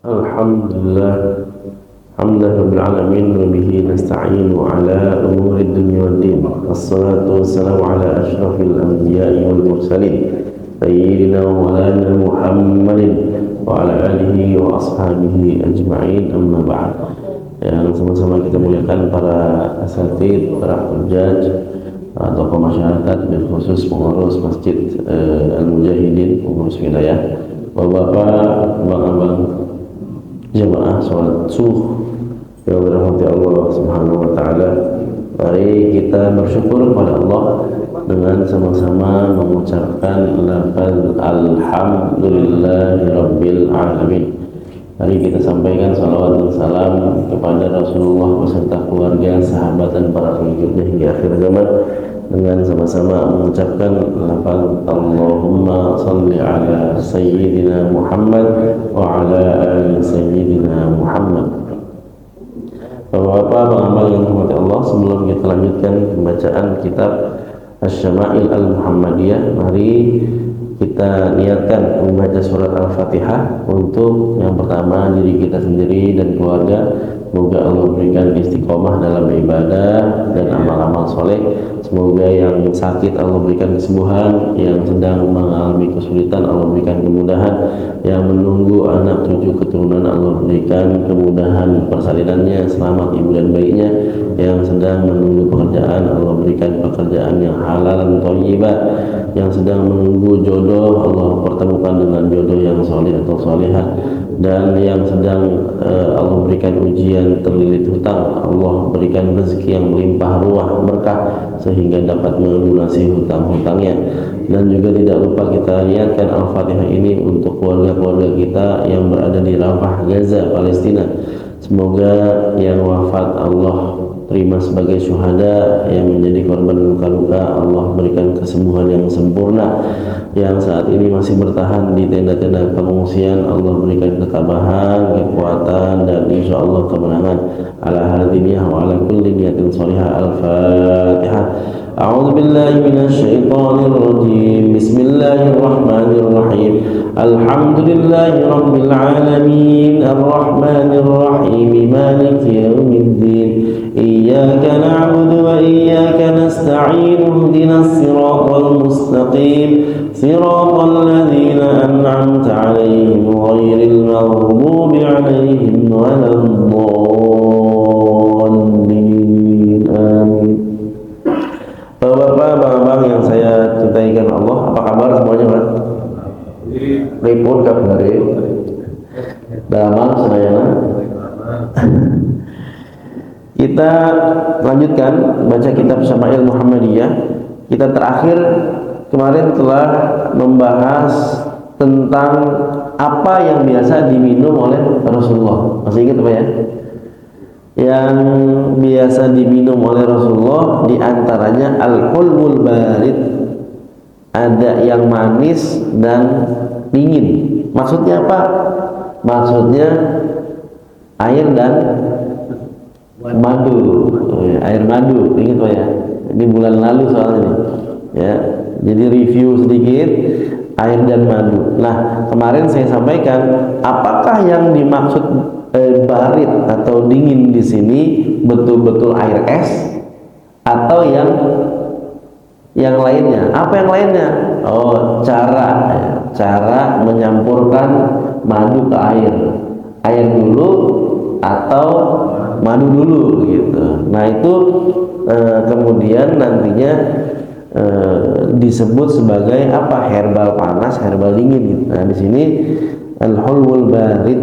Alhamdulillah hamdan rabbil alamin wa bihi nasta'inu ala umuri dunya wad din. Wassalatu wassalamu ala asyrafil anbiya'i wal mursalin sayyidina wa maulana Muhammadin wa ala alihi wa ashabihi ajma'in, amma ba'd. Yang sama-sama kita muliakan para asatid, para hujjaj, para tokoh masyarakat, bil khusus pengurus Masjid Al-Mujahidin, pengurus wilayah, bapak-bapak, abang-abang jemaah sholat subuh yang dirahmati Allah Subhanahu wa taala. Mari kita bersyukur kepada Allah dengan sama-sama mengucapkan lafaz alhamdulillahirabbil alamin. Mari kita sampaikan salawat dan salam kepada Rasulullah beserta keluarga, sahabat dan para pengikutnya hingga akhir zaman, dengan sama-sama mengucapkan lafaz Allahumma salli ala sayyidina Muhammad wa ala ali sayyidina Muhammad. Bapak-bapak, abang-abang yang dirahmati Allah, sebelum kita lanjutkan pembacaan kitab Asy-Syama'il Al-Muhammadiyah, mari kita niatkan membaca surat Al-Fatihah untuk yang pertama diri kita sendiri dan keluarga. Semoga Allah berikan istiqomah dalam ibadah dan amal-amal soleh. Semoga yang sakit Allah berikan kesembuhan, yang sedang mengalami kesulitan Allah berikan kemudahan, yang menunggu anak cucu keturunan Allah berikan kemudahan persalinannya, selamat ibu dan bayinya, yang sedang menunggu pekerjaan Allah berikan pekerjaan yang halal dan thayyibah, yang sedang menunggu jodoh Allah pertemukan dengan jodoh yang soleh atau solehah, dan yang sedang Allah berikan ujian terlilit hutang, Allah berikan rezeki yang melimpah ruah berkah sehingga dapat melunasi hutang-hutangnya. Dan juga tidak lupa kita niatkan Al-Fatihah ini untuk keluarga-keluarga kita yang berada di Rafah, Gaza, Palestina. Semoga yang wafat Allah terima sebagai syuhada, yang menjadi korban luka-luka Allah berikan kesembuhan yang sempurna, yang saat ini masih bertahan di tenda-tenda pengungsian Allah berikan ketabahan, kekuatan, dan insya Allah kemenangan. Ala hadiniyah wa ala kulli niyatin salihah. Al-Fatihah. A'udzu billahi minasy syaithanir rajim. Bismillahirrahmanirrahim. Alhamdulillahi rabbil alamin, arrahmanir rahim, maliki yaumiddin. Iyyaka na'budu wa iyyaka nasta'in. Ihdinas siratal mustaqim, siratal ladzina an'amta 'alaihim ghairil maghdubi 'alaihim waladdallin. Amin. Bapak-bapak, abang-abang yang saya cintaikan Allah, apa kabar semuanya, Pak? Ripun kabare. Damang sadayana. Kita lanjutkan baca kitab Syama'il Muhammadiyah. Kita terakhir kemarin telah membahas tentang apa yang biasa diminum oleh Rasulullah. Masih ingat apa ya? Yang biasa diminum oleh Rasulullah diantaranya al-hulwul barid. Ada yang manis dan dingin. Maksudnya apa? Maksudnya air dan madu. Air madu, ingat Pak ya? Ini bulan lalu soalnya nih. Ya, jadi review sedikit air dan madu. Nah, kemarin saya sampaikan apakah yang dimaksud barid atau dingin di sini betul-betul air es atau yang lainnya? Apa yang lainnya? Oh, cara menyampurkan madu ke air. Air dulu atau madu dulu gitu. Nah, itu kemudian nantinya disebut sebagai apa? Herbal panas, herbal dingin gitu. Nah, di sini al-hulwul barid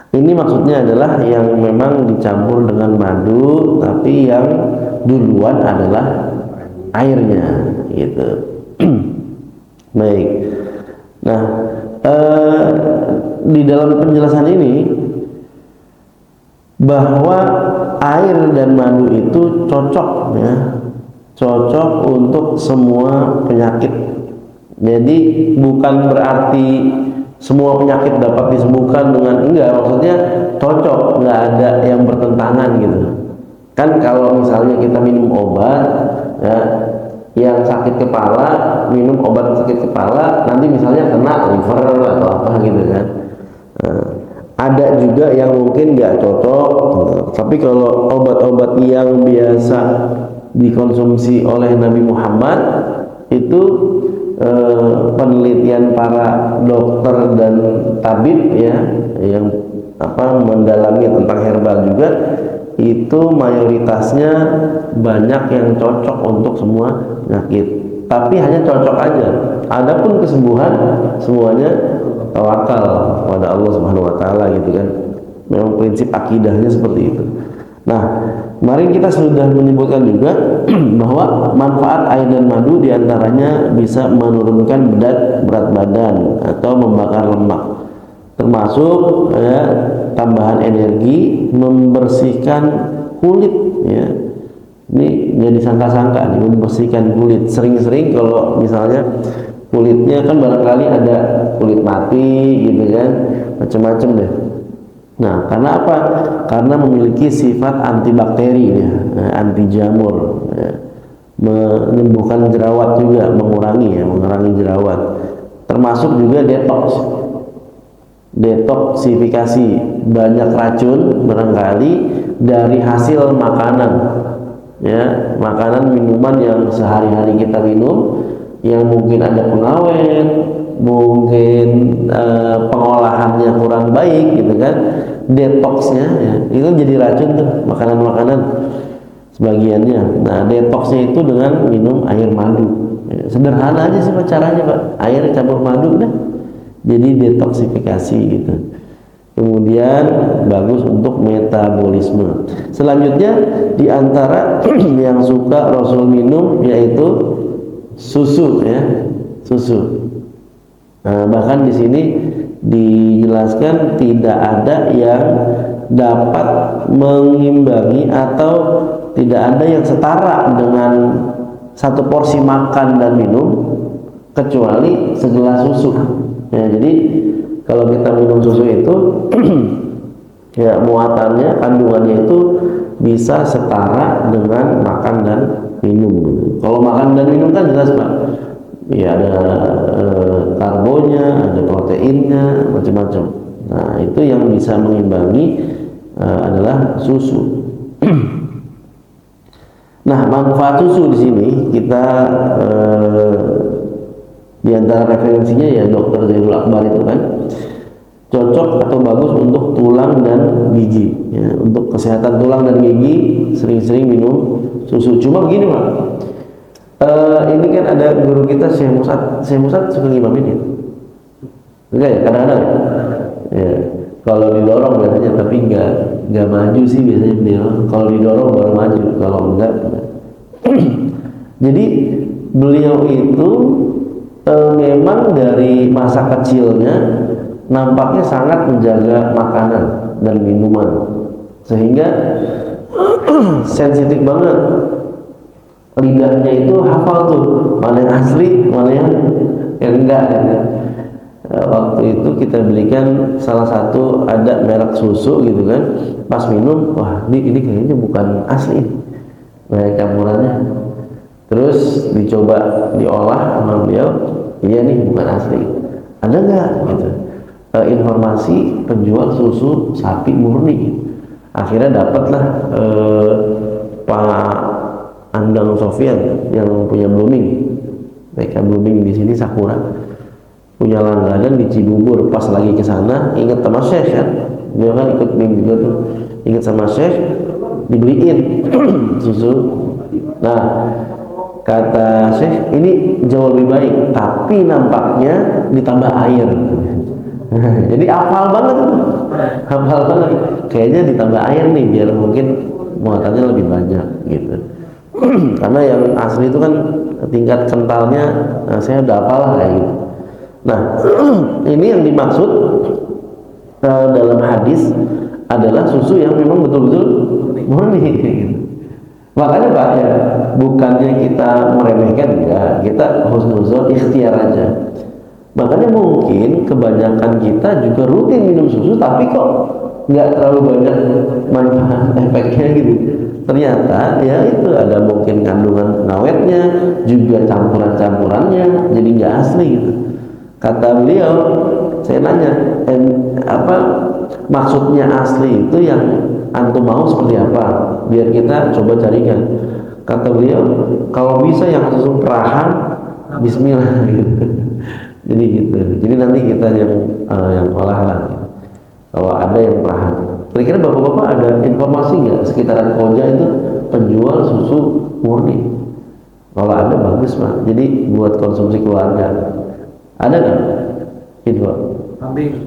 ini maksudnya adalah yang memang dicampur dengan madu, tapi yang duluan adalah airnya gitu. Baik. Nah, di dalam penjelasan ini bahwa air dan madu itu cocok ya, cocok untuk semua penyakit. Jadi bukan berarti semua penyakit dapat disembuhkan dengan enggak, maksudnya cocok, nggak ada yang bertentangan gitu. Kan kalau misalnya kita minum obat ya, yang sakit kepala minum obat sakit kepala, nanti misalnya kena liver atau apa gitu kan. mungkin nggak cocok. Tapi kalau obat-obat yang biasa dikonsumsi oleh Nabi Muhammad itu penelitian para dokter dan tabib ya yang mendalami tentang herbal juga, itu mayoritasnya banyak yang cocok untuk semua penyakit, tapi hanya cocok aja. Adapun kesembuhan semuanya tawakal pada Allah Subhanahu wa taala gitu kan. Memang prinsip akidahnya seperti itu. Nah, kemarin kita sudah menyebutkan juga bahwa manfaat air dan madu diantaranya bisa menurunkan berat badan atau membakar lemak, termasuk ya, tambahan energi, membersihkan kulit ya. Ini jadi sangka-sangka nih, membersihkan kulit. Sering-sering kalau misalnya kulitnya kan barangkali ada kulit mati gitu kan, macam-macam deh. Nah, karena apa? Karena memiliki sifat antibakteri ya, anti jamur ya. Menyembuhkan jerawat juga, mengurangi jerawat. Termasuk juga detoksifikasi banyak racun barangkali dari hasil makanan ya, makanan minuman yang sehari-hari kita minum yang mungkin ada pengawet, mungkin pengolahannya kurang baik gitu kan, detoksnya ya, itu jadi racun tuh makanan-makanan sebagiannya. Nah, detoksnya itu dengan minum air madu ya, sederhana aja sih caranya Pak, air campur madu udah jadi detoksifikasi gitu. Kemudian bagus untuk metabolisme. Selanjutnya diantara yang suka Rasul minum yaitu susu ya, susu. Nah, bahkan di sini dijelaskan tidak ada yang dapat mengimbangi atau tidak ada yang setara dengan satu porsi makan dan minum kecuali segelas susu. Ya, jadi kalau kita minum susu itu ya muatannya, kandungannya itu bisa setara dengan makan dan minum gitu. Kalau makan dan minum kan jelas Pak, ya ada karbonya, ada proteinnya, macam-macam. Nah, itu yang bisa mengimbangi adalah susu. Nah, manfaat susu di sini kita di antara referensinya ya Dr. Zainul Akbar itu kan cocok atau bagus untuk tulang dan gigi ya, untuk kesehatan tulang dan gigi sering-sering minum susu. Cuma begini Pak, ini kan ada guru kita Syekh Musad suka ngimamin ya? Enggak ya, kadang-kadang ya, kalau didorong biasanya, tapi enggak maju sih biasanya beliau. Kalau didorong baru maju, kalau enggak. Jadi beliau itu memang dari masa kecilnya nampaknya sangat menjaga makanan dan minuman, sehingga sensitif banget. Lidahnya itu hafal tuh mana yang asli, mana yang enggak ya. Waktu itu kita belikan salah satu ada merek susu gitu kan, pas minum wah ini kayaknya bukan asli merek campurannya. Terus dicoba diolah sama beliau, iya nih bukan asli. Ada nggak gitu informasi penjual susu sapi murni? Akhirnya dapatlah Pak Andang Sofian yang punya Blooming, mereka Blooming di sini Sakura, punya langganan di Cibubur. Pas lagi ke sana ingat sama Syekh kan, dia kan ikut mim juga tuh, ingat sama Syekh dibeliin susu. Nah, kata Syekh ini jauh lebih baik, tapi nampaknya ditambah air. Jadi hafal banget, kayaknya ditambah air nih biar mungkin muatannya lebih banyak gitu. Karena yang asli itu kan tingkat kentalnya saya udah hafal lah kayak gitu. Nah, ini yang dimaksud dalam hadis adalah susu yang memang betul-betul murni gitu. Makanya Pak ya, bukannya kita meremehkan, enggak, kita husnuzon, ikhtiar aja. Makanya mungkin kebanyakan kita juga rutin minum susu, tapi kok nggak terlalu banyak manfaat efeknya gitu. Ternyata ya itu ada mungkin kandungan pengawetnya, juga campuran-campurannya, jadi nggak asli gitu. Kata beliau, saya nanya, maksudnya asli itu yang antum mau seperti apa, biar kita coba carikan. Kata beliau, kalau bisa yang susu perahan, Bismillah gitu. Jadi gitu. Jadi nanti kita yang olah lagi. Kalau ada yang perahan. Kira-kira bapak-bapak ada informasi nggak sekitaran Koja itu penjual susu murni? Kalau ada bagus Pak. Jadi buat konsumsi keluarga. Ada nggak? Info. Kambing.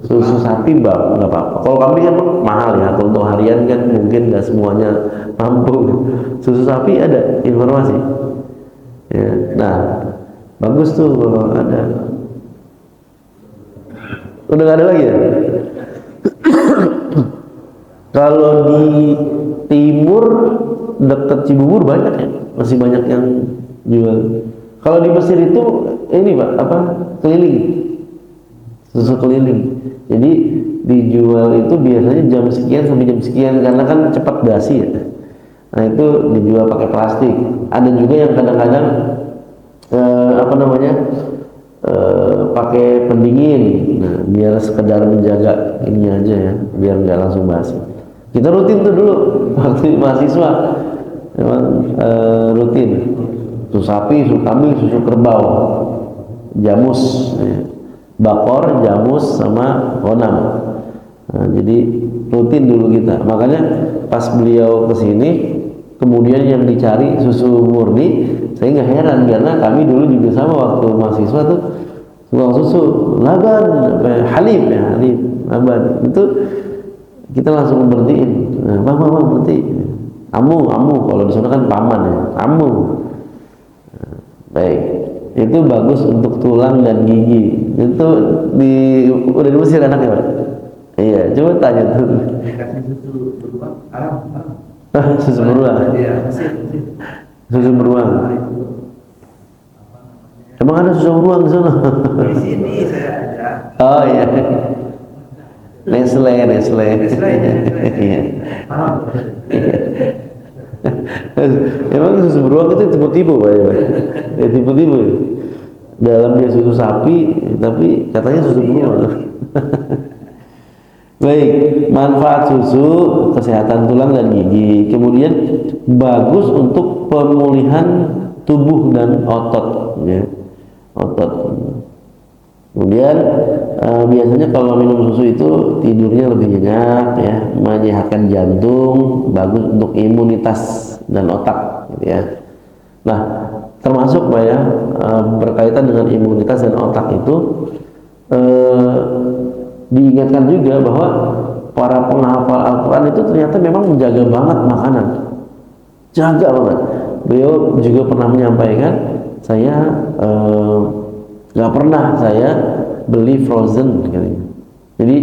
Susu sapi nggak apa-apa. Kalau kambing kan mahal ya. Kalau untuk harian kan mungkin nggak semuanya mampu. Susu sapi ada informasi. Ya, nah bagus tuh kalau ada. Udah nggak ada lagi ya? Kalau di timur dekat Cibubur banyak ya, masih banyak yang jual. Kalau di Mesir itu ini Pak, apa, keliling, susu keliling. Jadi dijual itu biasanya jam sekian sampai jam sekian karena kan cepat basi ya. Nah itu dijual pakai plastik. Ada juga yang kadang-kadang pakai pendingin. Nah, biar sekedar menjaga ini aja ya, biar nggak langsung basi. Kita rutin tuh dulu waktu mahasiswa, memang rutin. Susu sapi, susu kambing, susu kerbau, jamus, ya. Bakor, jamus, sama konam. Nah, jadi rutin dulu kita. Makanya pas beliau kesini, kemudian yang dicari susu murni, saya nggak heran karena kami dulu juga sama waktu mahasiswa tuh tukang susu Laban, Halib ya, Halib, Laban itu kita langsung berhentiin. Nah, bang berhenti. Amu, kalau di sana kan paman ya, amu. Nah, baik, itu bagus untuk tulang dan gigi. Itu udah di Mesir anaknya Pak? Iya, coba tanya tuh. Susu beruang. Susu beruang. Emang ada susu beruang di sana? Di sini saya ada. Oh iya. Nestle. Iya. Emang susu beruang itu tipu-tipu Pak ya? Ya tipu-tipu. Dalamnya susu sapi, tapi katanya susu beruang. Baik, manfaat susu, kesehatan tulang dan gigi. Kemudian bagus untuk pemulihan tubuh dan otot, ya. Otot. Kemudian biasanya kalau minum susu itu tidurnya lebih nyenyak, ya, menyehatkan jantung, bagus untuk imunitas dan otak, gitu ya. Nah, termasuk Pak ya, berkaitan dengan imunitas dan otak itu. Diingatkan juga bahwa para penghafal Al-Quran itu ternyata memang menjaga banget makanan, jaga banget. Beliau juga pernah menyampaikan, saya nggak pernah saya beli frozen katanya. Jadi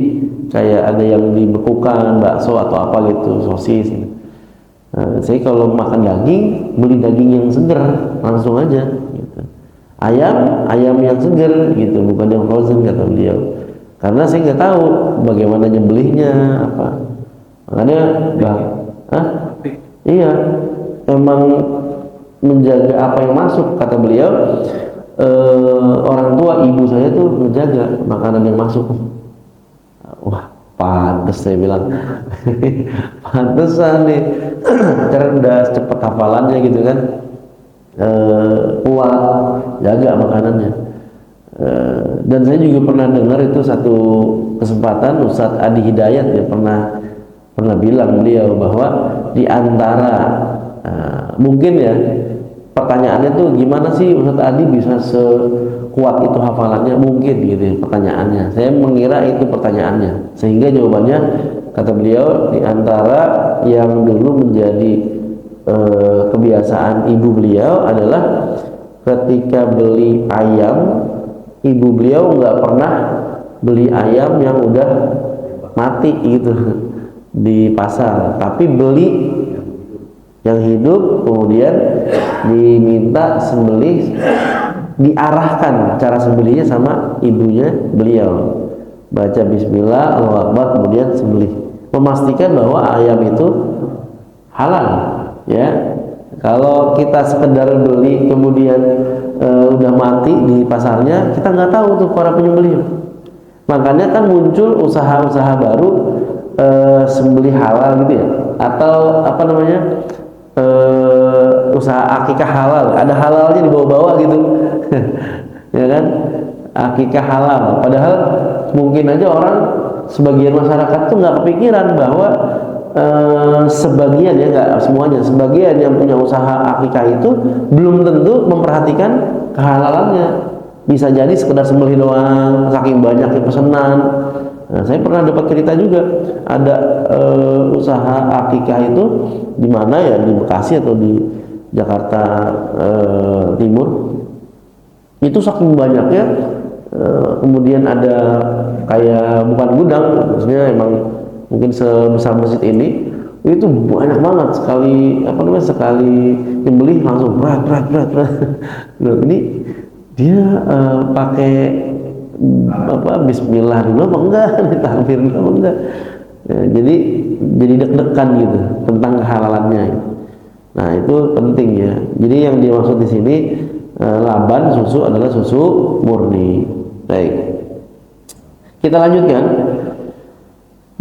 kayak ada yang dibekukan, bakso atau apa gitu, sosis. Saya kalau makan daging, beli daging yang segar langsung aja. Gitu. Ayam yang segar gitu, bukan yang frozen kata beliau. Karena saya nggak tahu bagaimana nyembelihnya apa. Makanya iya, emang menjaga apa yang masuk kata beliau. Orang tua ibu saya tuh menjaga makanan yang masuk. Wah, pantes saya bilang. Pantesan nih, cerdas, cepat hafalannya gitu kan. Kuat, jaga makanannya. Dan saya juga pernah dengar itu satu kesempatan Ustadz Adi Hidayat ya pernah bilang beliau bahwa di antara mungkin ya pertanyaannya tuh gimana sih Ustadz Adi bisa sekuat itu hafalannya, mungkin gitu ya pertanyaannya. Saya mengira itu pertanyaannya, sehingga jawabannya kata beliau di antara yang dulu menjadi kebiasaan ibu beliau adalah ketika beli ayam, ibu beliau nggak pernah beli ayam yang udah mati gitu di pasar, tapi beli yang hidup, kemudian diminta sembelih, diarahkan cara sembelihnya sama ibunya beliau, baca Bismillah, Allahu Akbar, kemudian sembelih, memastikan bahwa ayam itu halal, ya. Kalau kita sekedar beli kemudian udah mati di pasarnya, kita nggak tahu tuh para penyembelih. Makanya kan muncul usaha-usaha baru, sembelih halal gitu ya, atau apa namanya, usaha akikah halal, ada halalnya dibawa-bawa gitu. Ya kan, akikah halal, padahal mungkin aja orang, sebagian masyarakat tuh nggak kepikiran bahwa sebagian, ya nggak semuanya, sebagian yang punya usaha akikah itu belum tentu memperhatikan kehalalannya. Bisa jadi sekedar sembelih doang, saking banyaknya pesanan. Nah, saya pernah dapat cerita juga, ada usaha akikah itu di mana ya, di Bekasi atau di Jakarta Timur. Itu saking banyaknya, kemudian ada kayak bukan gudang, maksudnya emang mungkin sebesar masjid ini, itu banyak banget, sekali apa namanya, sekali nyembelih langsung berat. Nah, ini dia pakai apa, bismillah dulu apa enggak, takbir dulu apa enggak, ya, jadi deg-degan gitu tentang kehalalannya. Nah, itu penting ya. Jadi yang dimaksud di sini, laban susu adalah susu murni. Baik, kita lanjutkan.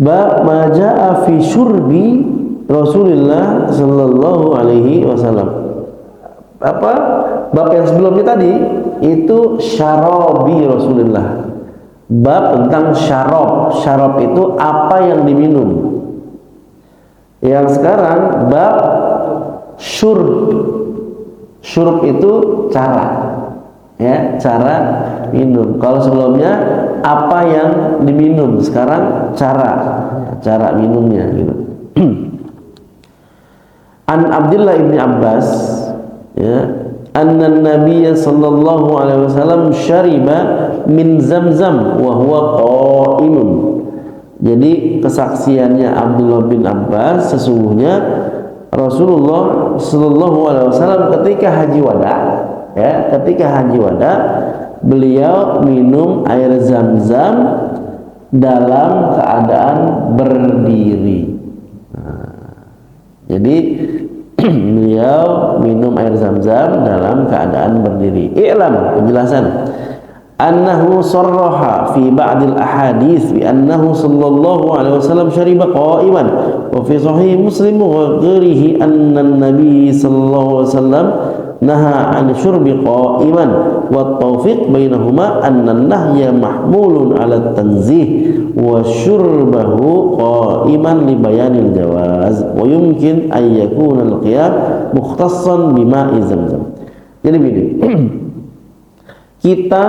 Bab ma jaa fi syurbi Rasulullah sallallahu alaihi wasallam. Apa? Bab yang sebelumnya tadi itu syarabi Rasulullah. Bab tentang syarab. Syarab itu apa yang diminum. Yang sekarang bab syurb. Syurb itu cara, ya, cara minum. Kalau sebelumnya apa yang diminum, sekarang cara minumnya gitu. An Abdullah ibni Abbas, ya, anna Nabiy sallallahu alaihi wasallam syariba min Zamzam wa huwa qa'imun. Jadi kesaksiannya Abdullah bin Abbas, sesungguhnya Rasulullah sallallahu alaihi wasallam ketika haji wada, ya, ketika haji wada beliau minum air Zam-Zam dalam keadaan berdiri. Nah, jadi beliau minum air Zam-Zam dalam keadaan berdiri. I'lam, penjelasan. Annahu sarraha fi ba'dil ahadits bi annahu sallallahu alaihi wasallam syariba qa'iman wa fi sahih Muslim wa ghairihi anna an-nabi sallallahu alaihi wasallam naha 'an syurbi qa'iman wa tawfiq bainahuma anna an-nahya mahmulun 'ala at-tanzih wa syurbahu qa'iman li bayanil jawaz wa yumkin an yakuna al-qiyam mukhtassan bima'i Zamzam. Jadi begini, kita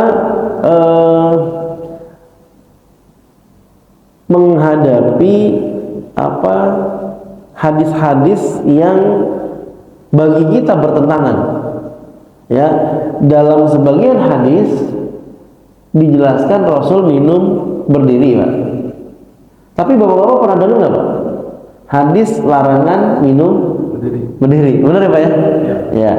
menghadapi apa, hadis-hadis yang bagi kita bertentangan, ya. Dalam sebagian hadis dijelaskan Rasul minum berdiri, Pak. Tapi bapak-bapak pernah dengar nggak, Pak, hadis larangan minum berdiri? Benar ya, Pak, ya? Ya.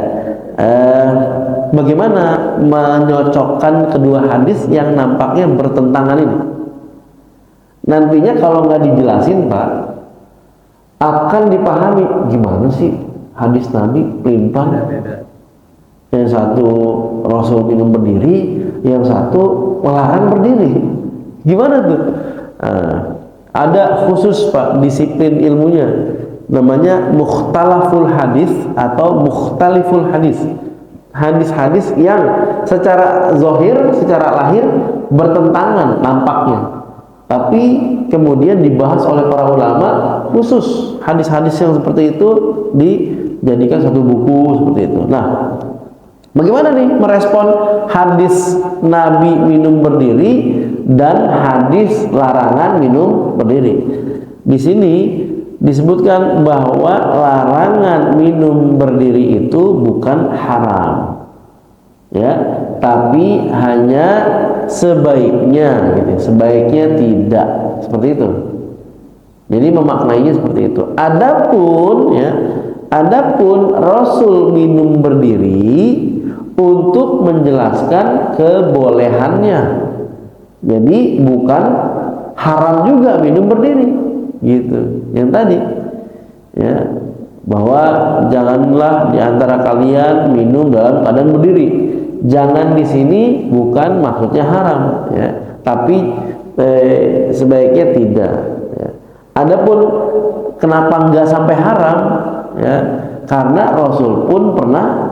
Bagaimana menyocokkan kedua hadis yang nampaknya bertentangan ini? Nantinya kalau nggak dijelasin, Pak, akan dipahami gimana sih hadis Nabi pelin-pelan. Yang satu Rasul minum berdiri, yang satu melarang berdiri. Gimana tuh? Ada khusus, Pak, disiplin ilmunya, namanya mukhtalaful hadis atau mukhtaliful hadis. Hadis-hadis yang secara zahir, secara lahir bertentangan nampaknya, tapi kemudian dibahas oleh para ulama khusus. Hadis-hadis yang seperti itu dijadikan satu buku seperti itu. Nah, bagaimana nih merespon hadis Nabi minum berdiri dan hadis larangan minum berdiri? Di sini disebutkan bahwa larangan minum berdiri itu bukan haram, ya, tapi hanya sebaiknya, gitu. Sebaiknya tidak seperti itu. Jadi memaknainya seperti itu. Adapun Rasul minum berdiri untuk menjelaskan kebolehannya. Jadi bukan haram juga minum berdiri, gitu. Yang tadi, ya, bahwa janganlah diantara kalian minum dalam keadaan berdiri. Jangan di sini bukan maksudnya haram, ya. Tapi sebaiknya tidak. Ya. Adapun kenapa nggak sampai haram? Ya, karena Rasul pun pernah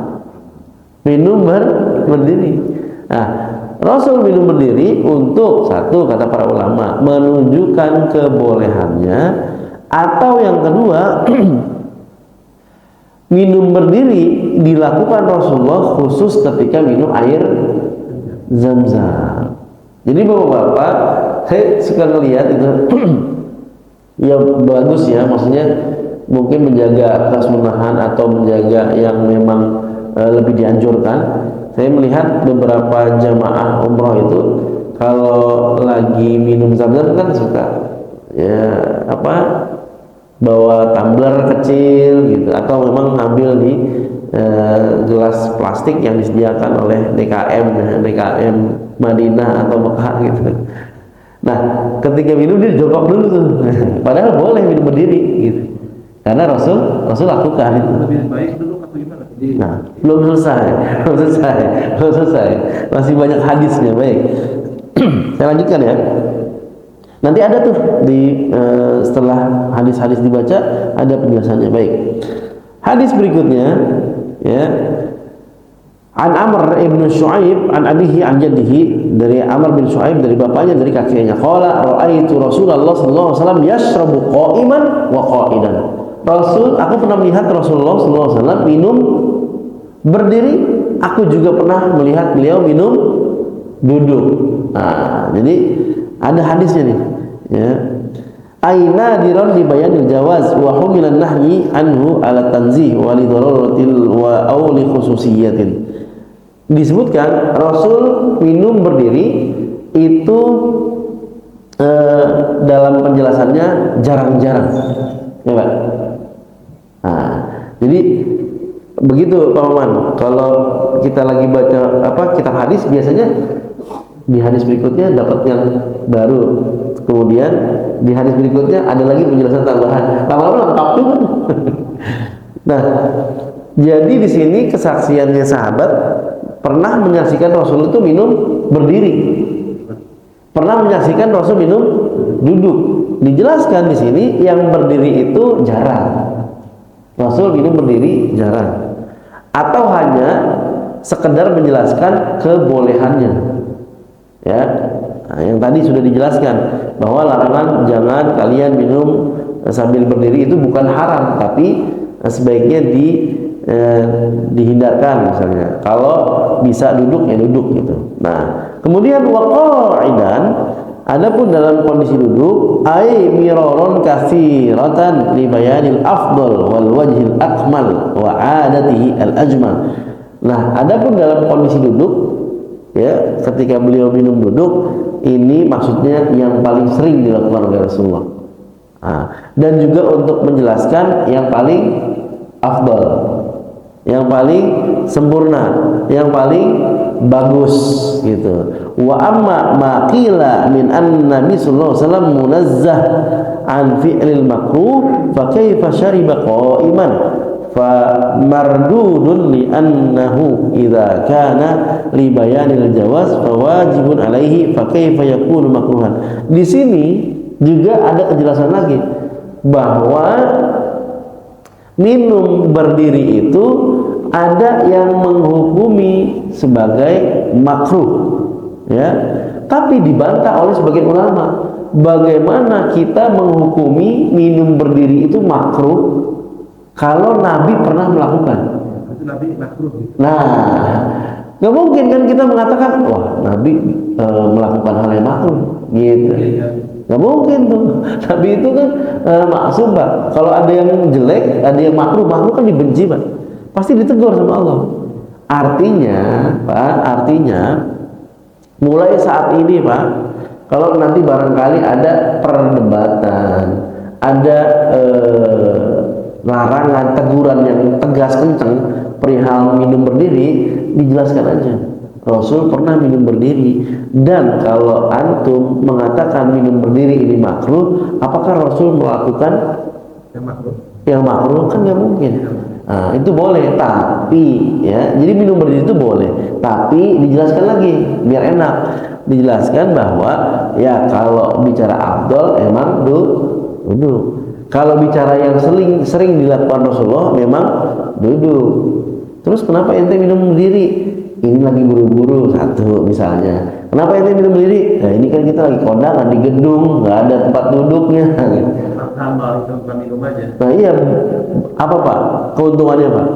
minum berdiri. Nah, Rasul minum berdiri untuk satu, kata para ulama, menunjukkan kebolehannya, atau yang kedua minum berdiri dilakukan Rasulullah khusus ketika minum air Zam-Zam. Jadi bapak-bapak, saya suka ngelihat itu ya bagus ya, maksudnya mungkin menjaga kesunahan atau menjaga yang memang lebih dianjurkan. Saya melihat beberapa jamaah umroh itu kalau lagi minum Zam-Zam kan suka ya bawa tumbler kecil gitu, atau memang ngambil di gelas plastik yang disediakan oleh DKM Madinah atau Mekah gitu. Nah, ketika minum dia jongkok dulu tuh. Padahal boleh minum berdiri gitu. Karena Rasul lakukan itu. Lebih baik dulu atau gimana? Nah, belum selesai. Masih banyak hadisnya. Baik. Saya lanjutkan ya. Nanti ada tuh di setelah hadis-hadis dibaca ada penjelasannya. Baik. Hadis berikutnya ya. An Amr ibn Shu'aib an abihi an jaddihi, dari Amr bin Shu'aib dari bapaknya dari kakeknya, qala ra'aitu Rasulullah sallallahu alaihi wasallam yashrabu qa'iman wa qa'idan. Aku pernah melihat Rasulullah sallallahu alaihi wasallam minum berdiri, aku juga pernah melihat beliau minum duduk. Nah, jadi ada hadisnya nih ya. Aina diron di bayanil jawaz wa humilan nahyi anhu ala tanzih wa li daruratil wa aw li khususiyatin. Disebutkan Rasul minum berdiri itu dalam penjelasannya jarang-jarang ya Pak. Nah, jadi begitu Pak Maman, kalau kita lagi baca kitab hadis, biasanya di hadis berikutnya dapat yang baru, kemudian di hadis berikutnya ada lagi penjelasan tambahan, lama-lama lengkap juga. Nah, jadi di sini kesaksiannya sahabat pernah menyaksikan Rasul itu minum berdiri, pernah menyaksikan Rasul minum duduk. Dijelaskan di sini yang berdiri itu jarang, Rasul minum berdiri jarang, atau hanya sekedar menjelaskan kebolehannya ya. Nah, yang tadi sudah dijelaskan bahwa larangan jangan kalian minum sambil berdiri itu bukan haram, tapi sebaiknya dihindarkan. Misalnya kalau bisa duduk ya duduk gitu. Nah, kemudian waqa'idan, adapun dalam kondisi duduk, ai miraron katsiratan li bayanil afdal wal wajhil akmal wa adatihi al ajmal. Nah, adapun dalam kondisi duduk ya, ketika beliau minum duduk, ini maksudnya yang paling sering dilakukan oleh Rasulullah. Nah, dan juga untuk menjelaskan yang paling afdal, yang paling sempurna, yang paling bagus gitu. Wa amma ma qila min anna Nabi sallallahu alaihi wasallam munazzah an fi'lil makruh fa kaifa syariba qa'iman fa mardudun li annahu idza kana li bayanil jawaz fa wajibun alaihi fa kaifa yakunu makruhan. Di sini juga ada kejelasan lagi bahwa minum berdiri itu ada yang menghukumi sebagai makruh ya, tapi dibantah oleh sebagian ulama. Bagaimana kita menghukumi minum berdiri itu makruh kalau Nabi pernah melakukan? Nabi makruh. Nah, nggak mungkin kan kita mengatakan wah Nabi melakukan hal yang makruh gitu. Nggak mungkin tuh. Nabi itu kan maksum Pak. Kalau ada yang jelek, ada yang makruh kan dibenci Pak. Pasti ditegur sama Allah. Artinya Pak, mulai saat ini Pak, kalau nanti barangkali ada perdebatan, ada larangan, teguran yang tegas kencang perihal minum berdiri, dijelaskan aja. Rasul pernah minum berdiri, dan kalau antum mengatakan minum berdiri ini makruh, apakah Rasul melakukan yang makruh? Kan nggak mungkin. Nah, itu boleh, tapi ya, jadi minum berdiri itu boleh, tapi dijelaskan lagi biar enak dijelaskan bahwa ya kalau bicara afdol emang duduk. Kalau bicara yang sering dilakukan Rasulullah memang duduk. Terus kenapa ente minum berdiri? Ini lagi buru-buru satu misalnya. Kenapa ente minum berdiri? Nah ini kan kita lagi kondangan di gedung, nggak ada tempat duduknya. Tambah itu bukan minum aja. Nah iya, apa Pak? Keuntungannya Pak?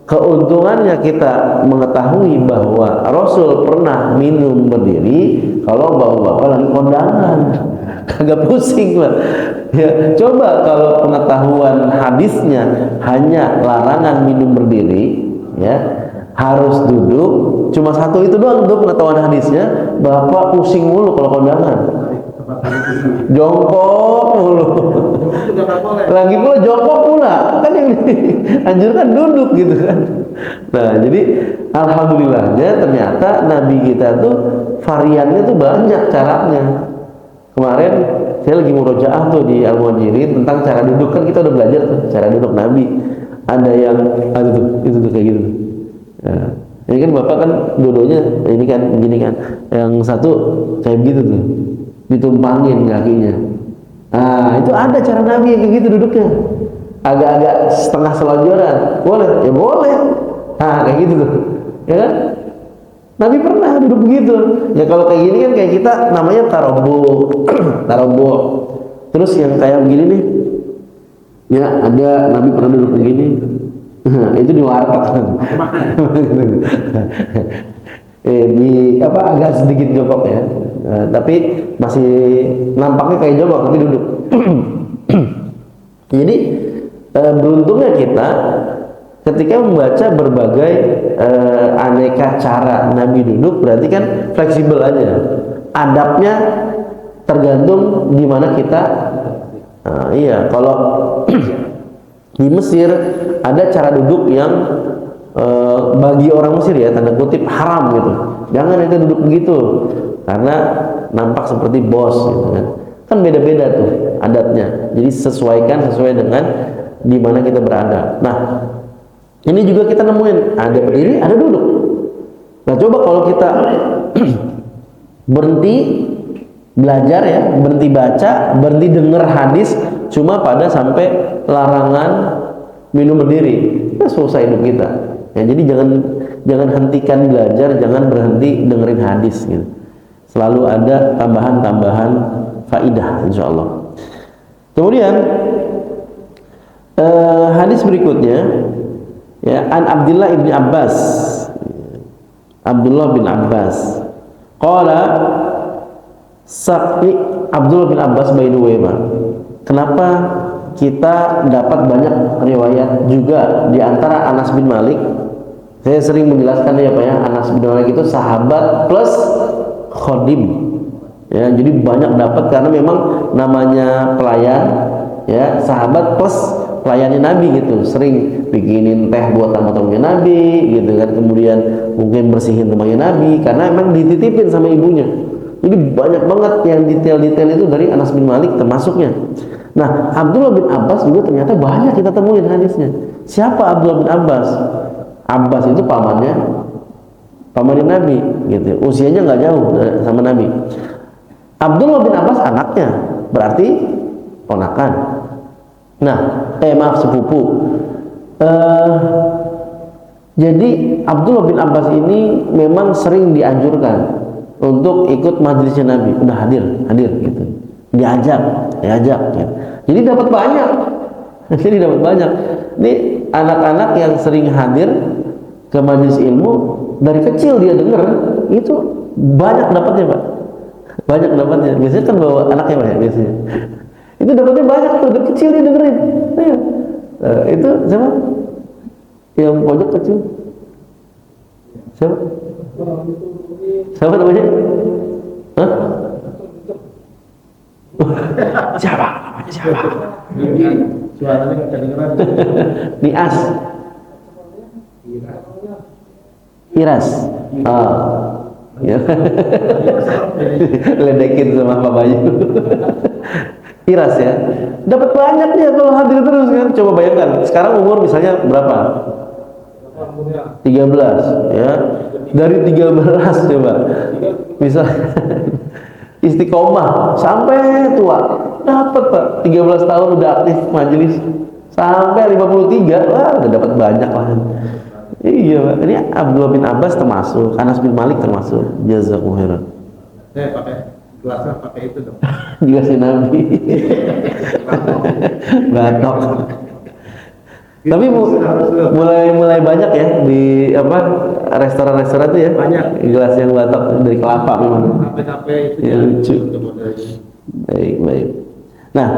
Keuntungannya kita mengetahui bahwa Rasul pernah minum berdiri kalau bapak-bapak lagi kondangan. Kagak pusing Pak. Ya, coba kalau pengetahuan hadisnya hanya larangan minum berdiri, ya harus duduk, cuma satu itu doang untuk pengetahuan hadisnya, bapak pusing mulu kalau kondangan, jongkok mulu. Lagi pula jongkok pula, kan yang dianjurkan duduk gitu kan. Nah jadi alhamdulillahnya ternyata Nabi kita tuh variannya tuh banyak caranya. Kemarin saya lagi murojaah tuh di Al-Muhajirin tentang cara duduk, kan kita udah belajar tuh cara duduk Nabi. Ada yang itu tuh kayak gitu. Nah, ini kan bapak kan dua-duanya ini kan begini kan, yang satu kayak begitu tuh, ditumpangin kakinya. Nah itu ada cara Nabi yang kayak gitu duduknya, agak-agak setengah selonjoran, boleh? Ya boleh. Nah kayak gitu tuh, ya kan? Nabi pernah duduk begitu. Ya kalau kayak gini kan kayak kita namanya tarobo. Terus yang kayak begini nih, ya ada Nabi pernah duduk begini. Itu di warteg. Di apa agak sedikit jongkok ya. Tapi masih nampaknya kayak jongkok tapi duduk. Jadi beruntungnya kita ketika membaca berbagai aneka cara Nabi duduk, berarti kan fleksibel aja. Adabnya tergantung di mana kita. Iya, kalau di Mesir ada cara duduk yang bagi orang Mesir ya tanda kutip haram gitu. Jangan itu duduk begitu karena nampak seperti bos gitu kan. Kan beda-beda tuh adatnya. Jadi sesuai dengan di mana kita berada. Nah, ini juga kita nemuin ada berdiri, ada duduk. Nah, coba kalau kita berhenti belajar ya, berhenti baca, berhenti dengar hadis cuma pada sampai larangan minum berdiri, ya selesai hidup kita. Ya, jadi jangan hentikan belajar, jangan berhenti dengerin hadis gitu. Selalu ada tambahan-tambahan faidah insyaallah. Kemudian hadis berikutnya ya, an Abdullah bin Abbas. Abdullah bin Abbas qala Sakti Abdullah bin Abbas by the way, Pak. Kenapa kita dapat banyak riwayat juga di antara Anas bin Malik? Saya sering menjelaskan ya Pak ya, Anas bin Malik itu sahabat plus khodim. Ya, jadi banyak dapat karena memang namanya pelayan ya, sahabat plus pelayannya Nabi gitu, sering bikinin teh buat tamu-tamunya Nabi gitu kan, kemudian mungkin bersihin rumahnya Nabi karena emang dititipin sama ibunya. Jadi banyak banget yang detail-detail itu dari Anas bin Malik termasuknya. Nah, Abdullah bin Abbas juga ternyata banyak kita temuin hadisnya. Siapa Abdullah bin Abbas? Abbas itu pamannya Nabi gitu. Usianya nggak jauh sama Nabi. Abdullah bin Abbas anaknya, berarti ponakan. Nah, maaf sepupu. Jadi Abdullah bin Abbas ini memang sering dianjurkan untuk ikut majelisnya Nabi. Udah hadir gitu. Diajak gitu. Jadi dapat banyak. Ini anak-anak yang sering hadir ke majelis ilmu dari kecil dia dengar, itu banyak dapatnya, Pak. Banyak dapatnya. Biasanya kan bawa anaknya Pak ya, biasanya. Itu dapatnya banyak tuh, dari kecil dia dengerin. Itu siapa? Yang pojok kecil. Siapa? Siapa namanya? Hah? Siapa? Namanya siapa? Suaranya nggak kedengeran. Nias. Iras. Ya. Ledekin sama bapaknya. Iras ya. Dapat banyak dia kalau hadir terus kan. Coba bayangkan. Sekarang umur misalnya berapa? 13 ya. Dari 13 coba. Bisa istiqomah sampai tua. Dapat Pak. 13 tahun udah aktif majelis. Sampai 53, wah udah dapat banyak lah. Iya Pak. Ini Abdullah bin Abbas termasuk, Anas bin Malik termasuk. Jazakumullah khairan. Saya pakai gelasnya pakai itu dong. Jelasin Nabi. Batok. Tapi mulai banyak ya di apa restoran-restoran itu ya. Banyak. Gelas yang batok dari kelapa memang. Sampai itu Ya, lucu. Baik. Nah,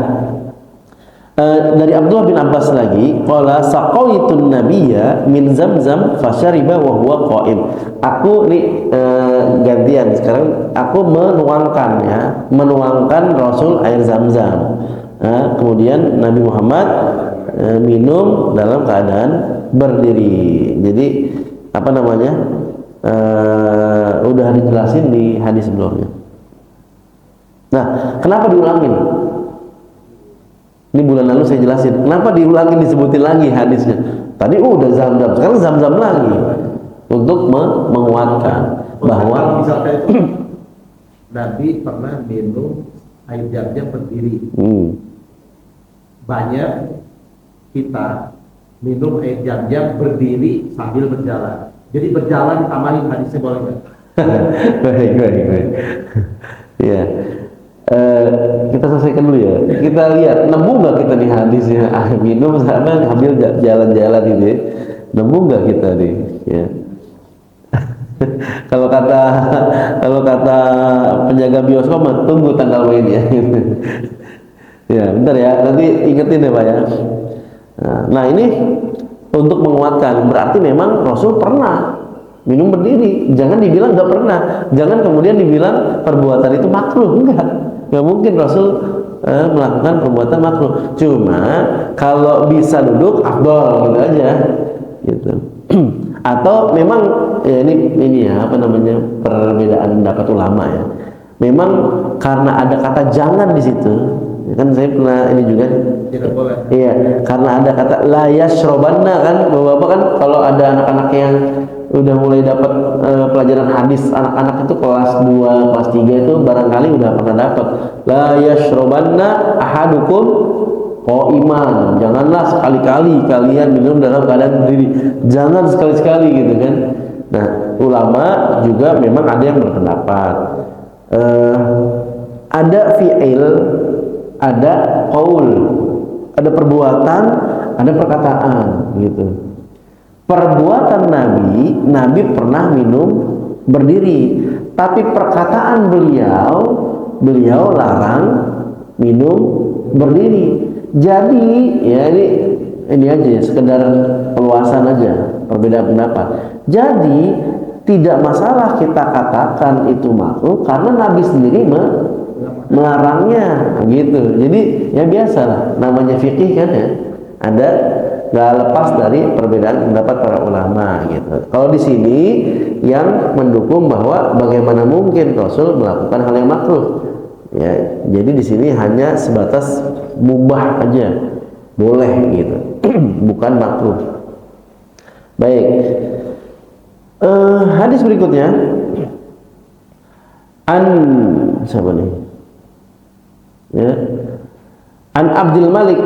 dari Abdullah bin Abbas lagi, qala saqaitun nabiyya min zamzam fasyariba wa huwa qa'im. Aku nih gantian sekarang aku menuangkan Rasul air Zam-Zam. Kemudian Nabi Muhammad minum dalam keadaan berdiri. Jadi apa namanya? Udah dijelasin di hadis sebelumnya. Nah, kenapa diulangin? Ini bulan lalu saya jelasin. Kenapa diulangin disebutin lagi hadisnya? Tadi udah Zam-Zam, sekarang Zam-Zam lagi untuk menguatkan bahwa misalnya itu Nabi pernah minum air Zam-Zam berdiri. Banyak kita minum air Zam-Zam berdiri sambil berjalan. Jadi berjalan tamarin hadisnya boleh nggak? baik. Ya. Kita selesaikan dulu ya. Kita lihat nemu nggak kita nih hadisnya minum sama sambil jalan-jalan ini. Nemu nggak kita nih? Ya. kalau kata penjaga bioskop tunggu tanggal mainnya. Ya, bentar ya. Nanti ingetin ya Pak ya. Nah ini untuk menguatkan berarti memang Rasul pernah minum berdiri. Jangan dibilang nggak pernah. Jangan kemudian dibilang perbuatan itu makruh. Nggak mungkin Rasul melakukan perbuatan makruh. Cuma kalau bisa duduk afdol gitu aja, gitu. Atau memang ya ini ya apa namanya perbedaan pendapat ulama ya. Memang karena ada kata jangan di situ. Kan saya pernah ini juga. Tidak boleh. Iya, karena ada kata la yashrobanna kan, Bapak kan kalau ada anak-anak yang udah mulai dapat pelajaran hadis, anak-anak itu kelas 2, kelas 3 itu barangkali udah pernah dapat la yashrobanna ahadukum qa'iman. Janganlah sekali-kali kalian minum dalam keadaan berdiri. Jangan sekali-sekali gitu kan. Nah, ulama juga memang ada yang berpendapat ada fi'il, ada qaul, ada perbuatan, ada perkataan gitu. Perbuatan Nabi pernah minum berdiri, tapi perkataan beliau larang minum berdiri. Jadi ya ini aja ya, sekedar peluasan aja, perbedaan pendapat. Jadi tidak masalah kita katakan itu makruh karena Nabi sendiri melarangnya gitu. Jadi ya biasalah, namanya fikih kan ya, ada nggak lepas dari perbedaan pendapat para ulama gitu. Kalau di sini yang mendukung bahwa bagaimana mungkin Rasul melakukan hal yang makruh ya, jadi di sini hanya sebatas mubah aja, boleh gitu, bukan makruh. Baik, hadis berikutnya siapa nih ya, an Abdul Malik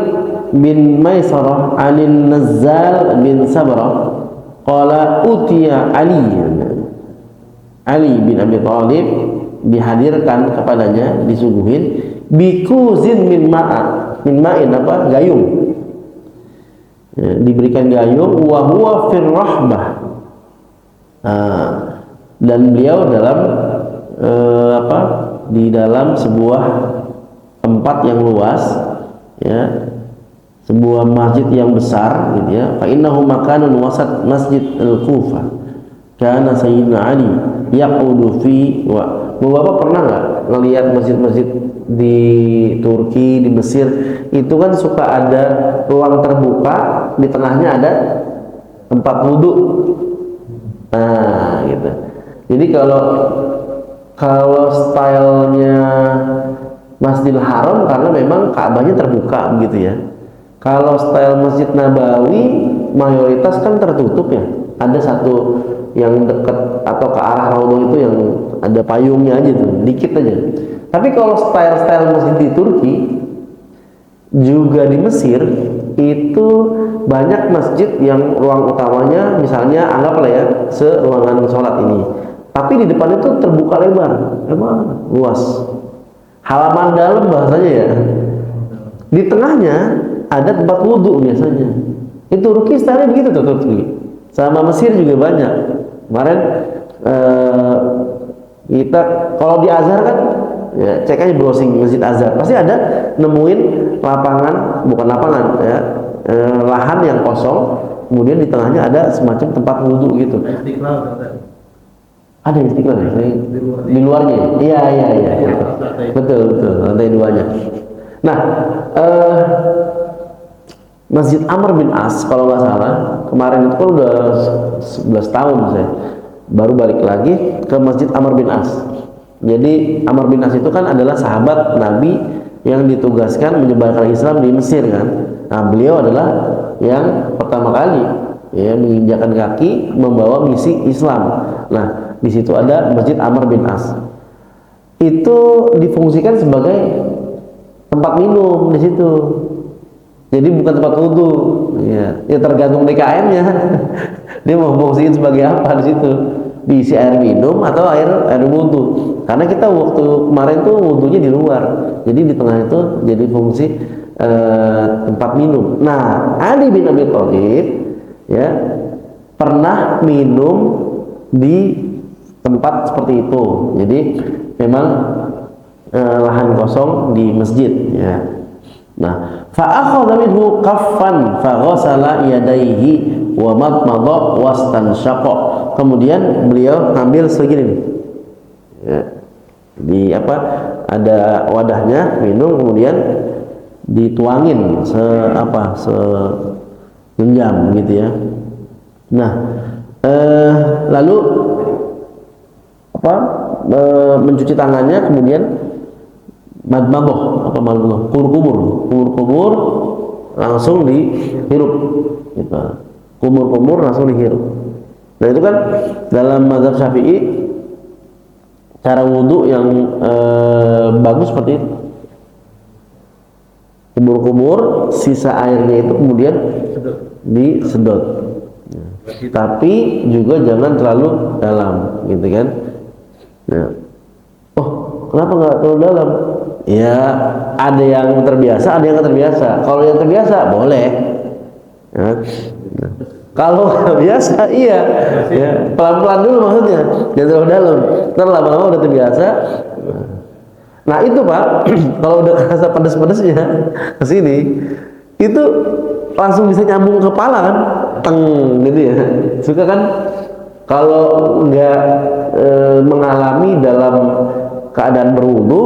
bin Maisarah anin Nazzal bin Sabrah qala utiya Ali bin Abi Thalib dihadirkan kepadanya, disuguhin bikuzin min ma'in apa gayung ya, diberikan gayung wa huwa fir rahbah dan beliau dalam di dalam sebuah tempat yang luas ya, sebuah masjid yang besar gitu ya. Fa innahu makanun wasat masjid al-Kufah kana sayyidina Ali yaqudu fi wa Bapak pernah nggak ngelihat masjid-masjid di Turki, di Mesir itu kan suka ada ruang terbuka, di tengahnya ada tempat wudhu. Nah gitu. Jadi kalau stylenya Masjidil Haram karena memang Ka'bahnya terbuka begitu ya. Kalau style Masjid Nabawi mayoritas kan tertutup ya, ada satu yang dekat atau ke arah raudhah itu yang ada payungnya aja tuh, dikit aja. Tapi kalau style-style masjid di Turki juga di Mesir itu banyak masjid yang ruang utamanya misalnya anggaplah ya seruangan sholat ini, tapi di depan itu terbuka lebar, luas, halaman dalam bahasanya ya. Di tengahnya ada tempat wudhu biasanya. Itu Turki style begitu tuh Turki. Sama Mesir juga banyak. Kemarin kita kalau di Azhar kan ya, cek aja browsing Masjid Azhar, pasti ada nemuin lapangan, bukan lapangan ya, lahan yang kosong, kemudian di tengahnya ada semacam tempat wudhu gitu. Ada Istiqlal ya? Di luarnya. Iya. Betul, lantai 2-nya. Nah, Masjid Amr bin As kalau nggak salah kemarin itu kan udah 11 tahun saya baru balik lagi ke Masjid Amr bin As. Jadi Amr bin As itu kan adalah sahabat Nabi yang ditugaskan menyebarkan Islam di Mesir kan. Nah, beliau adalah yang pertama kali ya menginjakkan kaki membawa misi Islam. Nah, di situ ada Masjid Amr bin As. Itu difungsikan sebagai tempat minum di situ. Jadi bukan tempat wudhu, ya tergantung DKM-nya. Dia mau fungsiin sebagai apa di situ? Diisi air minum atau air wudhu. Karena kita waktu kemarin tuh wudhunya di luar, jadi di tengah itu jadi fungsi tempat minum. Nah, Ali bin Abi Thalib ya pernah minum di tempat seperti itu. Jadi memang lahan kosong di masjid ya. Nah, fa'akhadha minhu kaffan faghasala yadayhi wa madmada wastanshaqa. Kemudian beliau ngambil segini nih. Ya. Di apa? Ada wadahnya, minum kemudian dituangin segenggam gitu ya. Nah, lalu mencuci tangannya, kemudian madmadah kumur-kumur langsung dihirup gitu. Kumur-kumur langsung dihirup. Nah, itu kan dalam mazhab Syafi'i cara wudhu yang bagus seperti itu. Kumur-kumur, sisa airnya itu kemudian disedot. Tapi juga jangan terlalu dalam gitu kan. Nah, kenapa nggak terlalu dalam? Ya, ada yang terbiasa, ada yang nggak terbiasa. Kalau yang terbiasa boleh. Ya. Kalau nggak biasa, iya. Ya, pelan-pelan dulu maksudnya, jangan terlalu dalam. Ntar lama-lama udah terbiasa. Nah itu Pak, kalau udah kerasa pedes-pedesnya ke sini, itu langsung bisa nyambung ke kepala kan, teng gitu ya. Suka kan kalau nggak mengalami dalam keadaan berwudu,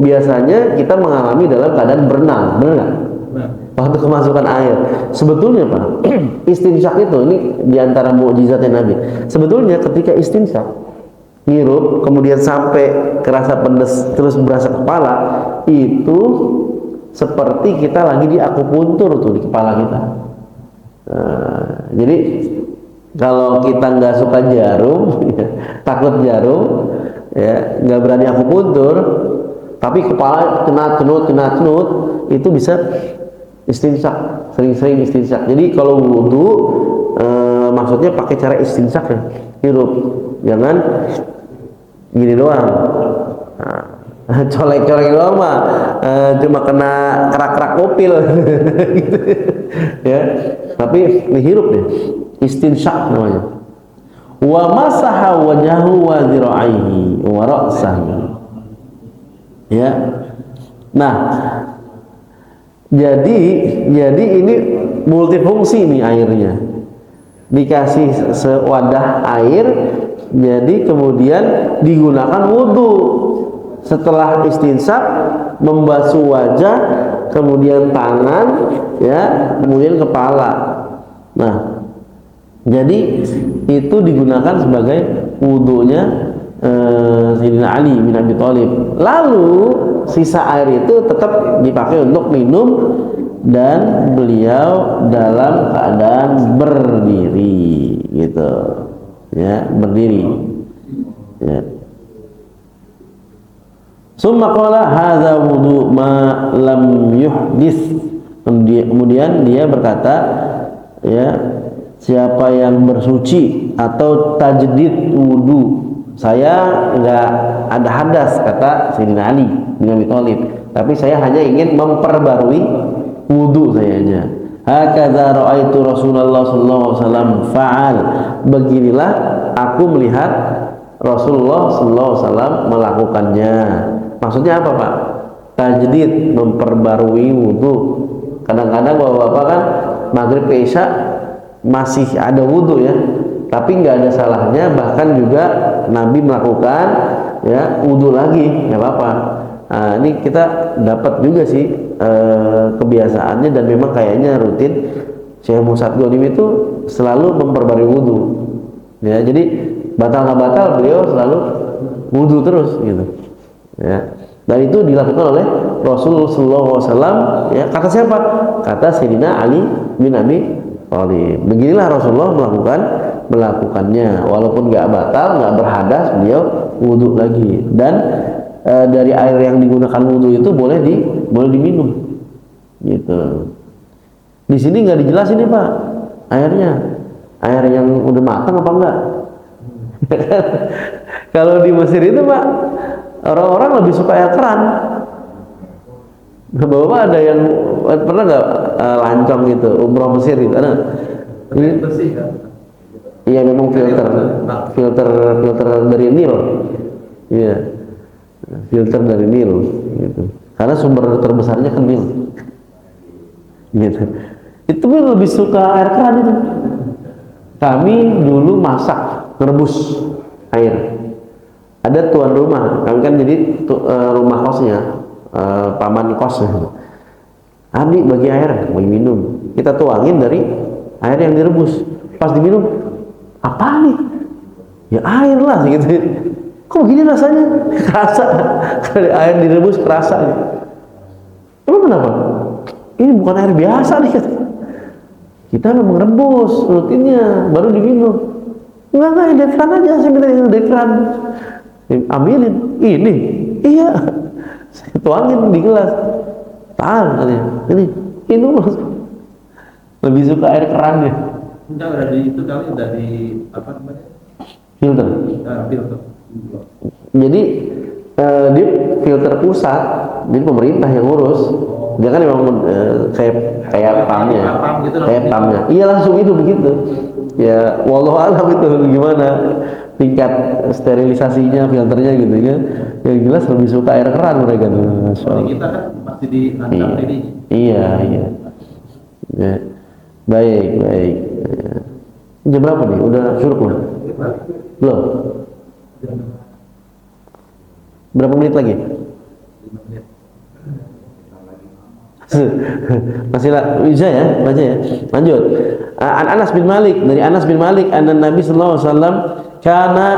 biasanya kita mengalami dalam keadaan berenang, benar nggak? Waktu kemasukan air. Sebetulnya Pak, istinsyak itu ini diantara mukjizatnya Nabi. Sebetulnya ketika istinsyak, ngirup, kemudian sampai kerasa pedes terus berasa kepala, itu seperti kita lagi di akupuntur tuh di kepala kita. Jadi kalau kita nggak suka jarum, takut jarum, ya nggak berani akupuntur, tapi kepala kena-cenut, itu bisa istinsyak, sering-sering istinsyak. Jadi kalau wudhu maksudnya pakai cara istinsyak ya, hirup, jangan gini doang, colek-colek doang mah, cuma kena kerak-kerak kopil, gitu. Ya, tapi dihirup deh, istinsyak namanya. Wa masaha wajahu wa dhira'aihi wa ra'sahu. Ya. Nah, jadi ini multifungsi nih airnya. Dikasih sewadah air, jadi kemudian digunakan wudhu. Setelah istinsyak, membasuh wajah, kemudian tangan, ya, kemudian kepala. Nah, jadi itu digunakan sebagai wudhunya Sayyidina Ali bin Abi Thalib. Lalu sisa air itu tetap dipakai untuk minum dan beliau dalam keadaan berdiri. gitu ya, berdiri ya. Summa qala hadza wudu ma lam yuhdits. Kemudian dia berkata ya, siapa yang bersuci atau tajdid wudu, saya enggak ada hadas, kata Sayyidina Ali bin Abi Thalib, tapi saya hanya ingin memperbarui wudu saya aja. Hakadza ra'aitu Rasulullah sallallahu alaihi wasallam fa'al. Beginilah aku melihat Rasulullah sallallahu alaihi wasallam melakukannya. Maksudnya apa, Pak? Tajdid, memperbarui wudu. Kadang-kadang bapak-bapak kan maghrib ke isya masih ada wudu ya, tapi nggak ada salahnya bahkan juga Nabi melakukan ya wudu lagi, nggak apa-apa. Nah, ini kita dapat juga sih kebiasaannya, dan memang kayaknya rutin Syekh Musad Ghanim itu selalu memperbarui wudu ya, jadi batal nggak batal beliau selalu wudu terus gitu ya. Dan itu dilakukan oleh Rasulullah SAW ya. Kata siapa? Kata Sayyidina Ali bin Abi Thalib. Beginilah Rasulullah melakukannya, walaupun nggak batal, nggak berhadas, beliau wudu lagi. Dan dari air yang digunakan wudu itu boleh diminum gitu. Di sini nggak dijelasin nih, Pak, air yang udah matang apa enggak. Kalau di Mesir itu, Pak, orang-orang lebih suka air keran. Bapak ada yang pernah nggak lancong gitu, umroh Mesir gitu? Ada? Ini bersih kan? Iya, memang filter dari Nil. Iya, filter dari Nil gitu. Karena sumber terbesarnya kan Nil. Gitu. Itu pun lebih suka air keran itu. Kami dulu masak, rebus air. Ada tuan rumah, kami kan jadi rumah kosnya, paman kos. Abi bagi air, bagi minum. Kita tuangin dari air yang direbus. Pas diminum, apa nih? Ya air lah gitu. Kok begini rasanya? Kerasa. Air direbus kerasa. Emang kenapa? Ini bukan air biasa nih. Kita memang rebus rutinnya, baru diminum. Enggak, dari keran aja, saya minta dari keran. Ambilin, ini, iya, saya tuangin di gelas, tahan katanya, ini lebih suka air keran ya. Enggak, udah di itu kali, udah di apa namanya? Filter. Filter. Jadi dia filter pusat, jadi pemerintah yang ngurus. Dia kan memang kayak pumpnya, kayak pumpnya. Iya, langsung itu begitu. Ya, wallahu alam itu gimana tingkat sterilisasinya, filternya gitu kan. Yang jelas lebih suka air keran mereka tuh. Soalnya kita kan masih di ancam ini. Iya. Ya. Baik. Ya. Jam berapa nih? Udah syuruk belum? Belum. Berapa menit lagi? 5 menit. Masih lah, bisa ya, baca ya. Lanjut. Anas bin Malik, dari Anas bin Malik, anna Nabi sallallahu alaihi wasallam kana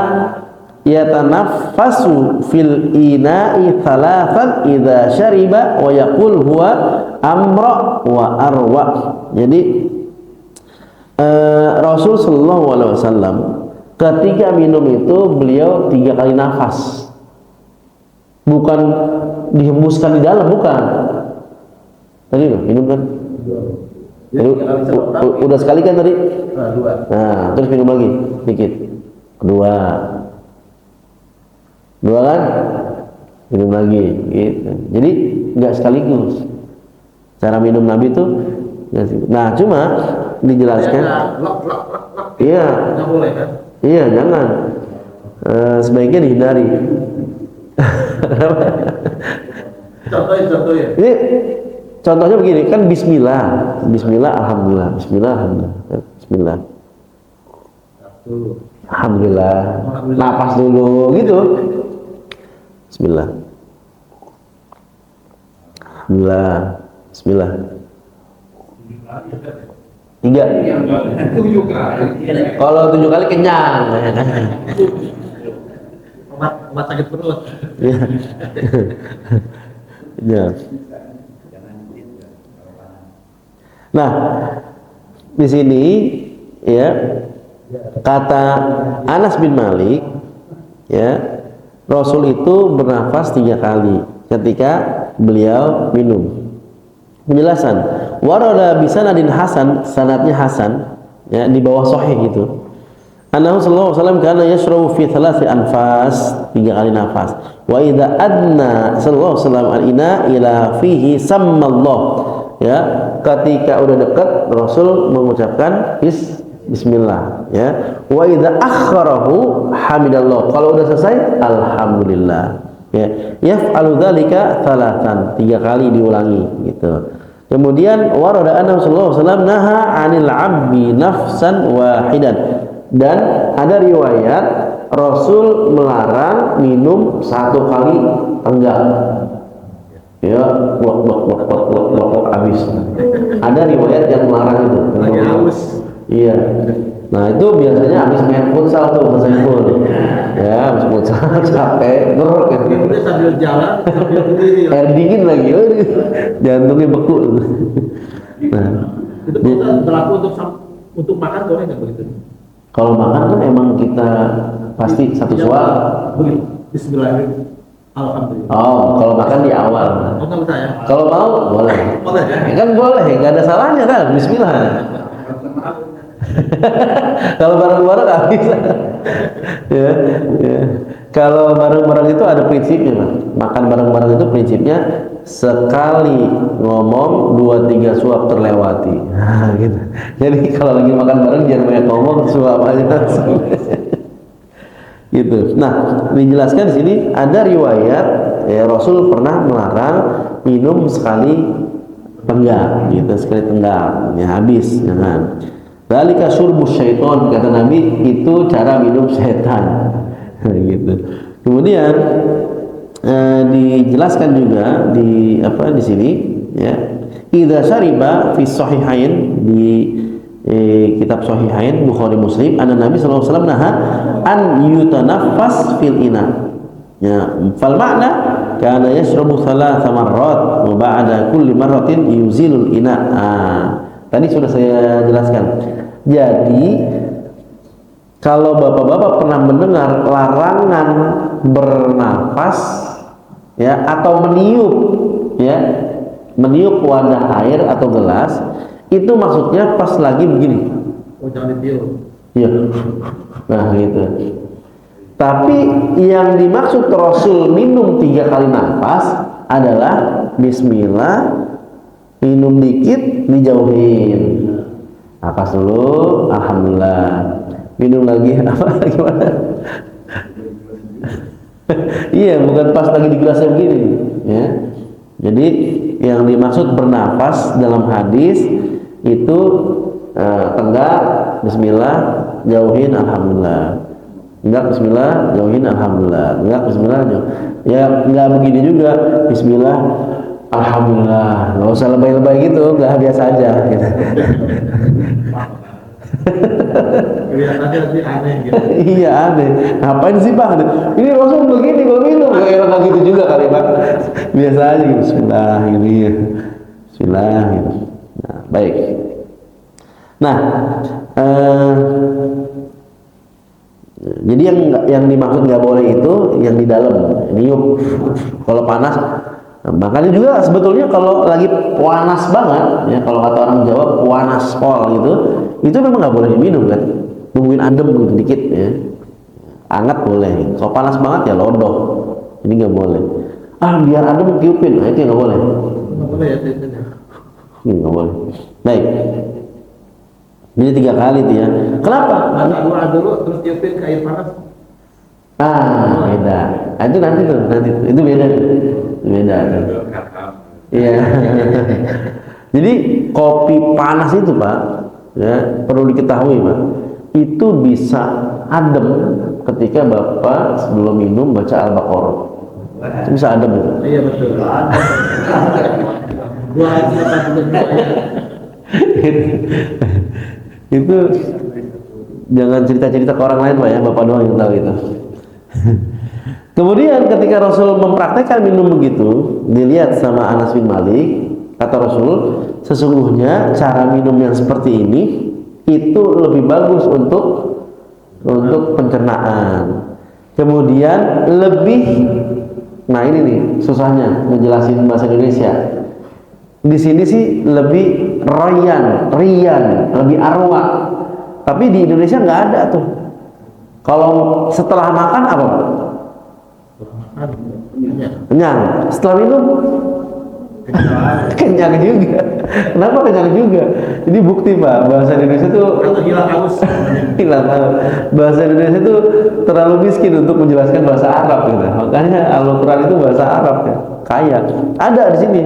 yatanaffasu fil ina'i thalathan idza syariba wa yaqul huwa amra wa arwa. Jadi Rasul sallallahu alaihi wasallam ketika minum itu beliau 3 kali nafas. Bukan dihembuskan di dalam, bukan. Tadi minum kan? Tadi, udah sekali kan tadi? Nah, terus minum lagi dikit. Dua kan? Minum lagi gitu. Jadi nggak sekaligus. Cara minum Nabi itu. Nah, cuma dijelaskan. Iya. Nggak boleh kan? Iya, jangan. Sebaiknya dihindari. Contohnya. Ini contohnya begini, kan bismillah, alhamdulillah, bismillah. Alhamdulillah. Napas dulu gitu. Bismillah. Alhamdulillah. Bismillah. 3. 7 kali. Kalau 7 kali kenyang. Obat sakit perut. Ya. Nah, di sini ya Kata Anas bin Malik, ya, Rasul itu bernafas 3 kali ketika beliau minum. Penjelasan, warada bisanadin hasan, sanadnya hasan, ya, di bawah sahih gitu. Annahu sallallahu alaihi wasallam kana yashrabu fi 3 anfas, 3 kali nafas. Wa idza adna sallallahu alaihi wasallam al-ina ila fihi sammallah. Ya, ketika udah dekat Rasul mengucapkan bismillah, ya. Wa idza akharahu hamidallah. Kalau udah selesai alhamdulillah. Ya, yaf'alu dzalika 3, 3 kali diulangi gitu. Kemudian warada anna sallallahu alaihi wasallam naha 'anil 'abdi nafsan wahidan. Dan ada riwayat Rasul melarang minum 1 kali enggak. Ya, blok habis. Ada riwayat yang melarang itu. Lagi haus. Iya. Nah, itu biasanya habis main futsal tuh, futsal. Ya, habis futsal capek, gerok gitu. Dia sambil jalan, sambil berdiri. Air dingin lagi, jantungnya beku. Nah, Itu berlaku untuk makan boleh nggak begitu? kalau makan kan emang kita pasti satu suara. Begitu. Bismillahirrahmanirrahim. Alhamdulillah. Oh, kalau makan di awal. Oh, nggak bisa ya? Kalau mau boleh. Boleh ya? Ya kan boleh, nggak ada salahnya kan. Bismillah. Kalau bareng-bareng nggak bisa. Ya, ya. Kalau bareng-bareng itu ada prinsipnya, Pak. Makan bareng-bareng itu prinsipnya sekali ngomong 2-3 suap terlewati. Nah, gitu. Jadi kalau lagi makan bareng jangan banyak ngomong, suap aja langsung. Gitu. Nah, dijelaskan di sini ada riwayat ya, Rasul pernah melarang minum sekali tenggak, gitu, sekali tenggak, ya habis, jangan. Dzalika syurbus syaiton, kata Nabi, itu cara minum setan. Gitu. Kemudian dijelaskan juga di sini, ya, idza syariba fi sahihain, di kitab sahihain Bukhari Muslim, ada Nabi sallallahu alaihi wasallam naha an yutanaffas fil ina. Ya, fal makna kana yashrabu 3 marrat wa ba'da kulli marratin yuzilul ina. Tadi sudah saya jelaskan. Jadi kalau bapak-bapak pernah mendengar larangan bernafas, ya, atau meniup, ya, meniup wadah air atau gelas, itu maksudnya pas lagi begini. Oh, jangan ditiup. Iya. Nah, gitu. Tapi yang dimaksud Rasul minum 3 kali nafas adalah bismillah, minum dikit, dijauhin. Nafas dulu, alhamdulillah. Minum lagi, apa gimana? Iya, bukan pas lagi di gelasnya begini, ya. Jadi yang dimaksud bernafas dalam hadis itu tenggak, bismillah, jauhin, alhamdulillah. Enggak, bismillah, jauhin, alhamdulillah. Enggak, bismillah, jauhin. Ya, enggak begini juga, bismillah, alhamdulillah. Nggak usah lebay-lebay gitu, enggak, biasa aja gitu. Kelihatannya nanti aneh gitu. Iya, aneh. Ngapain sih, Bang? Ini Rasul begini kalau minum. Enggak gitu juga kali, Bang. Biasa aja gitu. Bismillah ini. Bismillah gitu. Nah, baik. Nah, jadi yang dimaksud nggak boleh itu yang di dalam, niup. Kalau panas, makanya juga sebetulnya kalau lagi panas banget, ya, kalau kata orang Jawa panas pol gitu, itu memang nggak boleh diminum kan. Nungguin adem gitu dikit, ya. Anget boleh. Kalau panas banget ya lodoh, ini nggak boleh. Biar adem tiupin, nah itu yang nggak boleh. Nggak boleh ya, Ini nggak boleh. Baik. Jadi 3 kali itu ya. Kenapa? Mandi doa dulu terus tiupin ke air panas. Beda. Itu nanti tuh, itu beda. Beda. Iya. Jadi kopi panas itu, Pak, ya, perlu diketahui, Pak, itu bisa adem ketika Bapak sebelum minum baca Al-Baqarah. Itu bisa adem itu. Iya, betul. Dua itu jangan cerita-cerita ke orang lain, Pak, ya, Bapak doang yang tahu itu. Kemudian ketika Rasul mempraktekkan minum begitu, dilihat sama Anas bin Malik, kata Rasul, sesungguhnya cara minum yang seperti ini itu lebih bagus untuk untuk pencernaan. Kemudian lebih, nah ini nih susahnya ngejelasin bahasa Indonesia. Di sini sih lebih rian, lebih arwah. Tapi di Indonesia nggak ada tuh. Kalau setelah makan apa? Kenyang. Setelah minum kenyang juga. Kenapa kenyang juga? Jadi bukti Pak, bahasa Indonesia tuh hilang haus. hilang. Bahasa Indonesia tuh terlalu miskin untuk menjelaskan bahasa Arab gitu. Makanya Al-Qur'an itu bahasa Arab ya, kaya. Ada di sini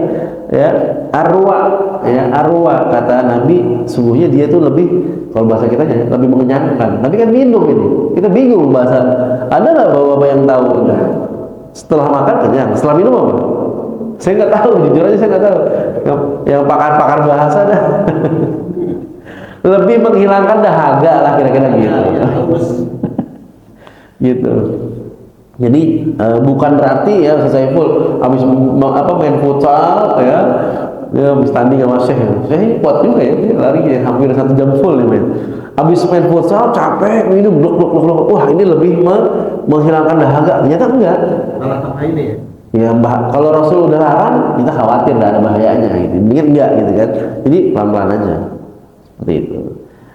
ya, arwa kata Nabi, sungguhnya dia tuh lebih, kalau bahasa kita ya, lebih mengenyangkan. Tapi kan minum ini. Kita bingung bahasa. Ada nggak bapak-bapak yang tahu? Setelah makan kenyang, setelah minum apa? Saya nggak tahu, jujur aja saya nggak tahu. Yang pakar-pakar bahasa dah. Lebih menghilangkan dahaga lah kira-kira gitu. Gitu. Jadi bukan berarti ya Saiful habis main futsal ya, dia habis tanding sama Syekh kuat juga ya, dia lari ya, hampir 1 jam full ya main. Habis main futsal capek minum blok, wah ini lebih menghilangkan dahaga. Ternyata enggak. Malah tambah ini ya. Ya kalau Rasul udah larang, kita khawatir ada bahayanya gitu. Mungkin enggak gitu kan. Jadi pelan-pelan aja. Seperti itu.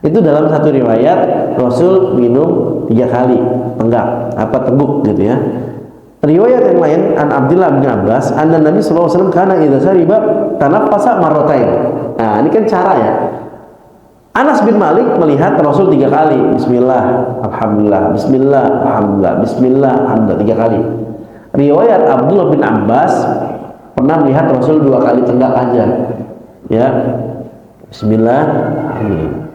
Itu dalam satu riwayat Rasul minum 3 kali teguk gitu ya. Riwayat yang lain an Abdullah bin Abbas, anna Nabi sallallahu alaihi wasallam kana idza shariba tanaffasa marratain. Nah, ini kan cara ya. Anas bin Malik melihat Rasul 3 kali, bismillah, alhamdulillah, bismillah, alhamdulillah, bismillah, alhamdulillah 3 kali. Riwayat Abdullah bin Abbas pernah melihat Rasul 2 kali tegak aja. Ya. Bismillah, alhamdulillah.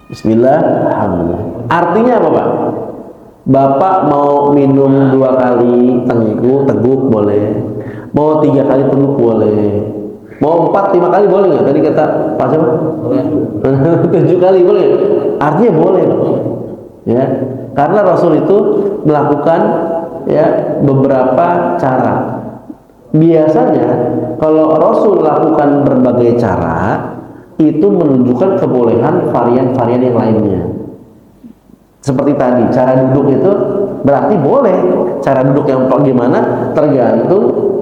Bismillah, alhamdulillah. Artinya apa, Pak? Bapak mau minum 2 kali teguk boleh. Mau 3 kali teguk boleh. Mau 4-5 kali boleh nggak? Tadi kata Pak siapa? 7 kali boleh. Artinya boleh, ya. Karena Rasul itu melakukan ya beberapa cara. Biasanya kalau Rasul lakukan berbagai cara, itu menunjukkan kebolehan varian-varian yang lainnya. Seperti tadi, cara duduk itu berarti boleh. Cara duduk yang bagaimana tergantung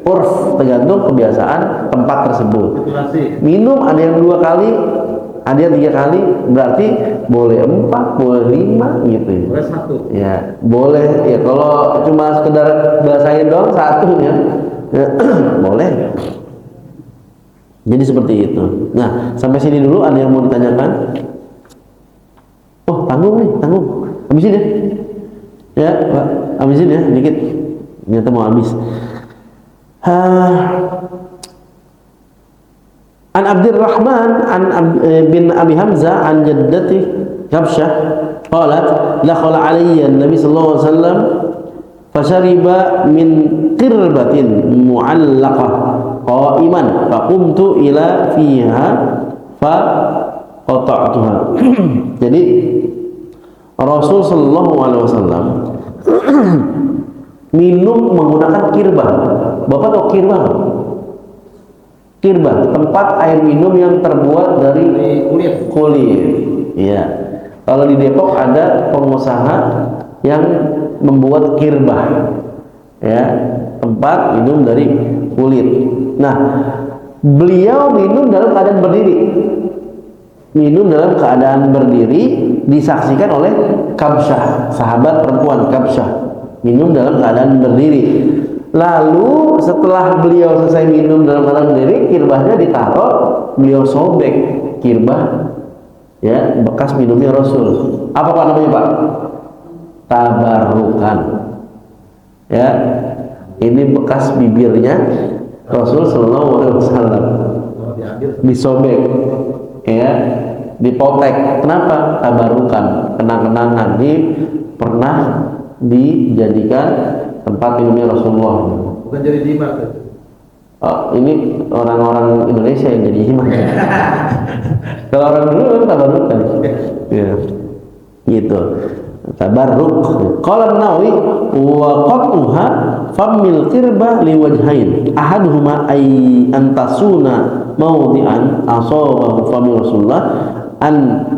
urf, tergantung kebiasaan tempat tersebut. Minum ada yang 2 kali, ada yang 3 kali, berarti boleh 4, boleh 5 gitu ya. Boleh 1. Ya, boleh ya. Kalau cuma sekedar bahasain doang 1 ya, boleh. Jadi seperti itu. Nah, sampai sini dulu ada yang mau ditanyakan? Oh, tanggung nih, tanggung. Habisin ya. Ya, Pak, habisin ya, dikit. Ternyata mau habis. An Abdurrahman bin Abi Hamzah an jaddati Kabsyah qalat dakhala alayya Nabi sallallahu alaihi wasallam fashariba min qirbatin mu'allaqah qa'iman faqumtu ila fiha fa qata'tuha. Jadi Rasul sallallahu alaihi wasallam minum menggunakan kirbah. Bapak tahu kirbah? Kirbah, tempat air minum yang terbuat dari kulit. Iya. Kalau di Depok ada pengusaha yang membuat kirbah. Ya, tempat minum dari kulit. Nah, beliau minum dalam keadaan berdiri. Minum dalam keadaan berdiri disaksikan oleh Kabsyah, sahabat perempuan Kabsyah. Minum dalam keadaan berdiri. Lalu setelah beliau selesai minum dalam keadaan berdiri, kirbahnya ditaruh, beliau sobek kirbah, ya, bekas minumnya Rasul. Apa Pak namanya Pak? Tabarukan. Ya, ini bekas bibirnya Rasul Sallallahu Alaihi Wasallam. Disobek, ya, dipotek. Kenapa? Tabarukan, kenang-kenangan. Ini pernah dijadikan tempat minumnya Rasulullah. Bukan jadi jimat. Oh, ini orang-orang Indonesia yang jadi jimat. Kalau orang dulu kan tabarukan. Ya. Gitu. Tabarruk. Qala Nawawi wa qat'uha famil qirbah liwajhain. Ahaduhuma ay antasuna mawdi'an asabahu famil Rasulullah an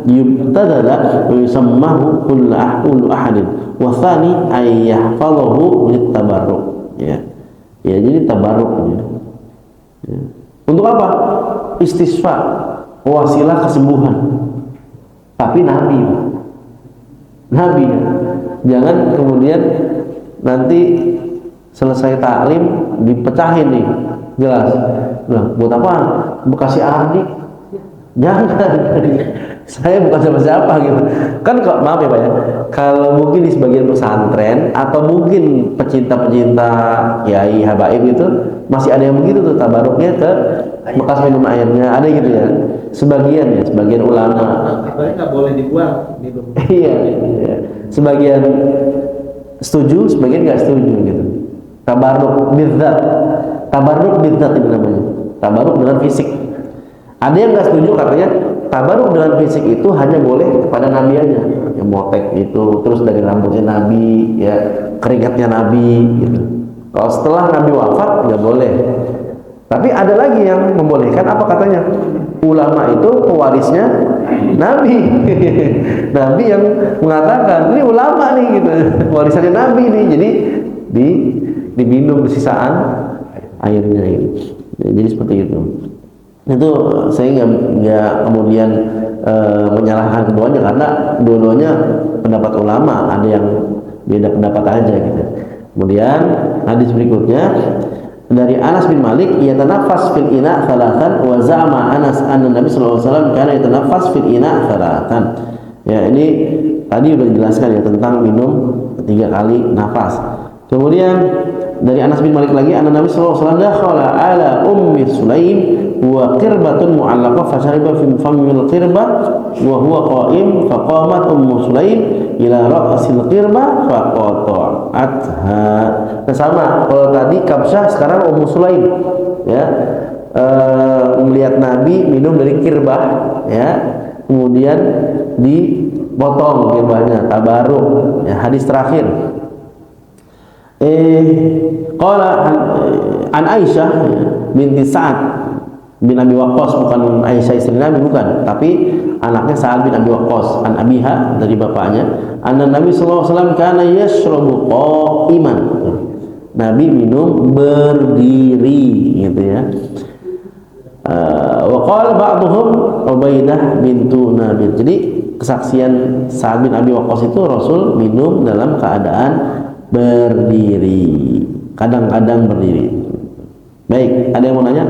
yubtadala wa yusammahu kullu ahadin wa tsani ay yahfazahu litabarruk, ya. Ya, jadi tabarruk, ya. Ya. Untuk apa? Istisqa, wasilah kesembuhan. Tapi Nabi, Nabi, jangan kemudian nanti selesai taklim dipecahin nih, jelas. Nah, buat apa? Bekasi adik? Jangan. Saya bukan siapa-siapa gitu. Kan kok, maaf ya Pak ya, kalau mungkin di sebagian pesantren atau mungkin pecinta-pecinta kiai habaib itu masih ada yang begitu tuh, tabaruknya ke bekas minum airnya, ada gitu ya. Sebagian ya, sebagian ulama. Katanya nggak boleh dibuang minum. Iya, iya. Sebagian setuju, sebagian nggak setuju gitu. Tabaruk bidzat. Tabaruk bidzat itu namanya. Tabaruk dengan fisik. Ada yang nggak setuju, katanya tabaruk dengan fisik itu hanya boleh kepada Nabi aja. Yang motek itu, terus dari rambutnya Nabi, ya keringatnya Nabi gitu. Kalau setelah Nabi wafat nggak boleh. Tapi ada lagi yang membolehkan, apa katanya? Ulama itu pewarisnya Nabi. Nabi yang mengatakan ini ulama nih gitu, warisannya Nabi nih. Jadi diminum sisaan airnya gitu. Jadi seperti itu. Itu saya nggak kemudian menyalahkan keduanya, karena dua-duanya pendapat ulama, ada yang beda pendapat aja gitu. Kemudian hadis berikutnya dari Anas bin Malik, yatanafas fil ina thalathan wa za'ama Anas anna Nabi sallallahu alaihi wasallam kana yatanafas fil ina thalathan. Ya, ini tadi sudah dijelaskan ya tentang minum 3 kali nafas. Kemudian dari Anas bin Malik lagi, anna Nabi sallallahu alaihi wasallam dakhala ala ummi Sulaim wa qirbatun mu'allaqah fa shariba fi fammil qirbah wa huwa qa'im fa qamat ummu Sulaim ila ra'sil qirbah fa qata'atha. Nah, sama kalau tadi Kabsyah, sekarang Ummu Sulaim, ya, melihat Nabi minum dari qirbah, ya, kemudian dipotong qirbahnya, tabaruk, ya, hadis terakhir. Qala an Aisyah binti Sa'ad bin Abi Waqqas, bukan Aisyah istri Nabi, bukan, tapi anaknya Sa'ad bin Abi Waqqas, an abiha, dari bapaknya, anna Nabi sallallahu alaihi wasallam kana yashrabu qa'iman. Nabi minum berdiri gitu ya. Wa qala ba'dhum Ubaidah bintu Nabi. Jadi kesaksian Sa'ad bin Abi Waqqas itu Rasul minum dalam keadaan berdiri, kadang-kadang berdiri. Baik, ada yang mau nanya?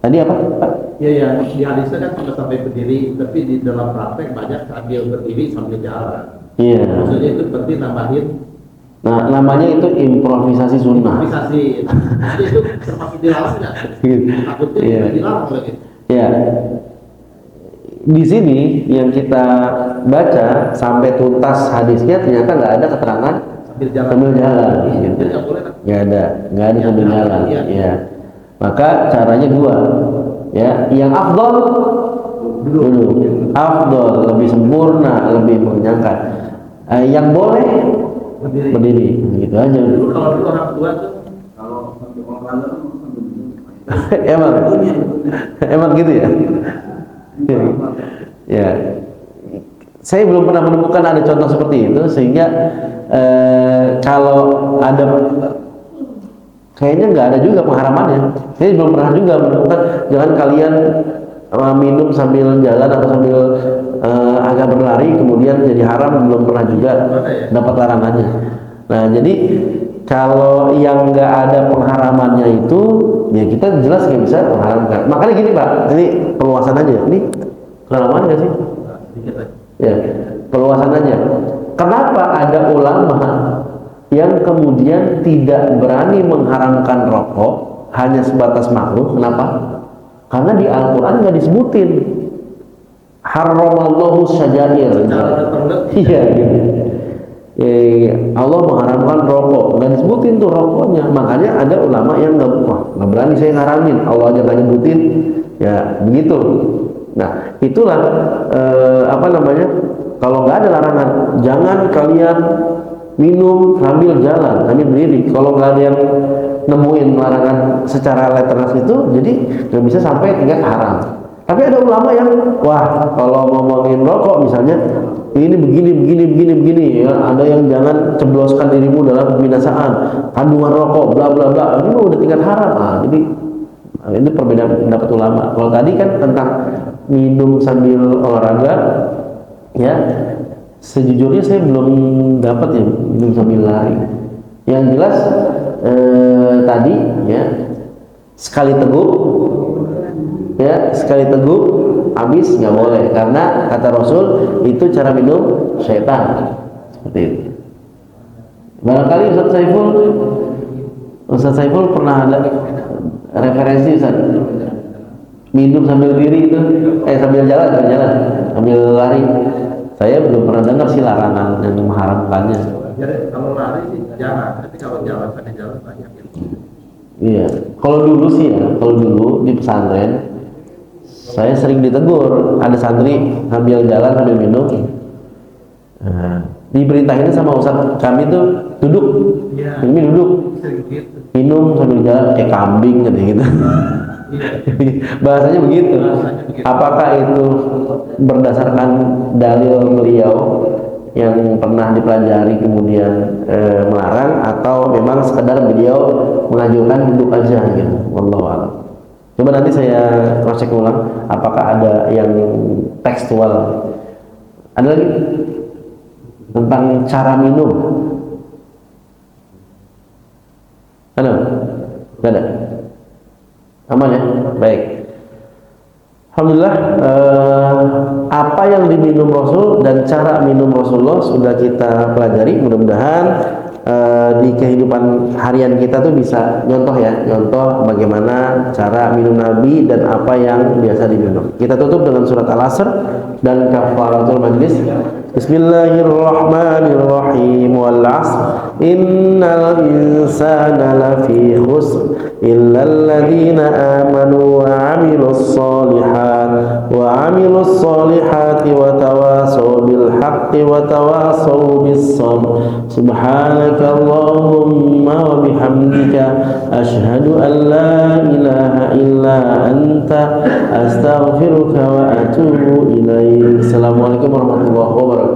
Tadi apa, Pak? Ya, ya, di hadisnya kan sudah sampai berdiri, tapi di dalam praktek banyak sambil berdiri sambil jalan. Iya. Maksudnya itu berarti nambahin. Nah, namanya itu improvisasi sunnah. Improvisasi. Jadi itu termasuk dilarang nggak? Takutnya Iya. dilarang lagi. Ya. Di sini yang kita baca sampai tuntas hadisnya ternyata nggak ada keterangan Sambil jalan. sambil jalan. Iya, Gitu. nggak boleh kan? Nggak ada Iya, sambil jalan, jalan. iya. Ya. Maka caranya dua. Ya, yang afdol dulu. Afdol, lebih sempurna, lebih mengenyangkan. Yang boleh Berdiri. berdiri, gitu aja. Dulu kalau dulu orang tua tuh Kalau sampai olahraga sampai emang gitu ya. Ya, saya belum pernah menemukan ada contoh seperti itu, sehingga kalau ada, kayaknya nggak ada juga pengharamannya. Saya belum pernah juga menemukan, jangan kalian minum sambil jalan atau sambil agak berlari kemudian jadi haram, belum pernah juga dapat larangannya. Nah, jadi kalau yang nggak ada pengharamannya itu, ya kita jelas nggak bisa mengharamkan. Makanya gini Pak, ini perluasan aja. Ini pengalaman nggak sih? Ya, perluasan aja. Kenapa ada ulama yang kemudian tidak berani mengharamkan rokok, hanya sebatas makruh? Kenapa? Karena di Al-Quran nggak disebutin haramallahu syajair. Iya, gitu. Allah mengharamkan rokok, nggak disebutin tuh rokoknya. Makanya ada ulama yang nggak berani saya ngaramin, Allah aja nggak nyebutin, ya begitu. Nah, itulah apa namanya, kalau nggak ada larangan, jangan kalian minum sambil jalan, sambil berdiri. Kalau nggak ada yang nemuin larangan secara letteras itu, jadi nggak bisa sampai tingkat haram. Tapi ada ulama yang wah kalau ngomongin rokok misalnya ini begini ya, ada yang jangan cebloskan dirimu dalam kebinasaan, kandungan rokok bla bla bla, ini udah tingkat haram. Jadi itu perbedaan pendapat ulama. Kalau tadi kan tentang minum sambil olahraga, ya sejujurnya saya belum dapat ya minum sambil lari. Yang jelas tadi ya sekali teguh habis nggak boleh, karena kata Rasul itu cara minum syaitan seperti itu. Barangkali Ustaz Saiful pernah ada referensi Ustaz minum sambil diri itu sambil jalan sambil lari. Saya belum pernah dengar sih larangan yang mengharamkannya. Jadi kalau lari sih jangan, tapi kalau jalan sambil jalan banyak ya. Iya, kalau dulu di pesantren saya sering ditegur, ada santri sambil jalan sambil minum. Diberitahin sama ustaz kami tuh duduk, Ya. ini duduk, minum sambil jalan kayak kambing gitu. Bahasanya begitu. Apakah itu berdasarkan dalil beliau yang pernah dipelajari kemudian melarang, atau memang sekedar beliau mengajukan duduk aja gitu? Wallahu a'lam. Coba nanti saya cross check ulang apakah ada yang tekstual. Ada lagi tentang cara minum? Ada? Tidak ada? Aman ya? Baik. Alhamdulillah, apa yang diminum Rasul dan cara minum Rasulullah sudah kita pelajari. Mudah-mudahan di kehidupan harian kita tuh bisa nyontoh bagaimana cara minum Nabi dan apa yang biasa diminum. Kita tutup dengan surat Al-Asr dan kafaratul majlis. Bismillahirrahmanirrahim. Wal 'asr innal insana lafi khusr illal ladzina amanu wa 'amilus solihati wa tawasaw bil haqqi wa tawasaw bis sabr. Subhanakallahumma wa bihamdika asyhadu an la ilaha illa anta astaghfiruka wa atubu ilaik. Assalamualaikum warahmatullahi wabarakatuh.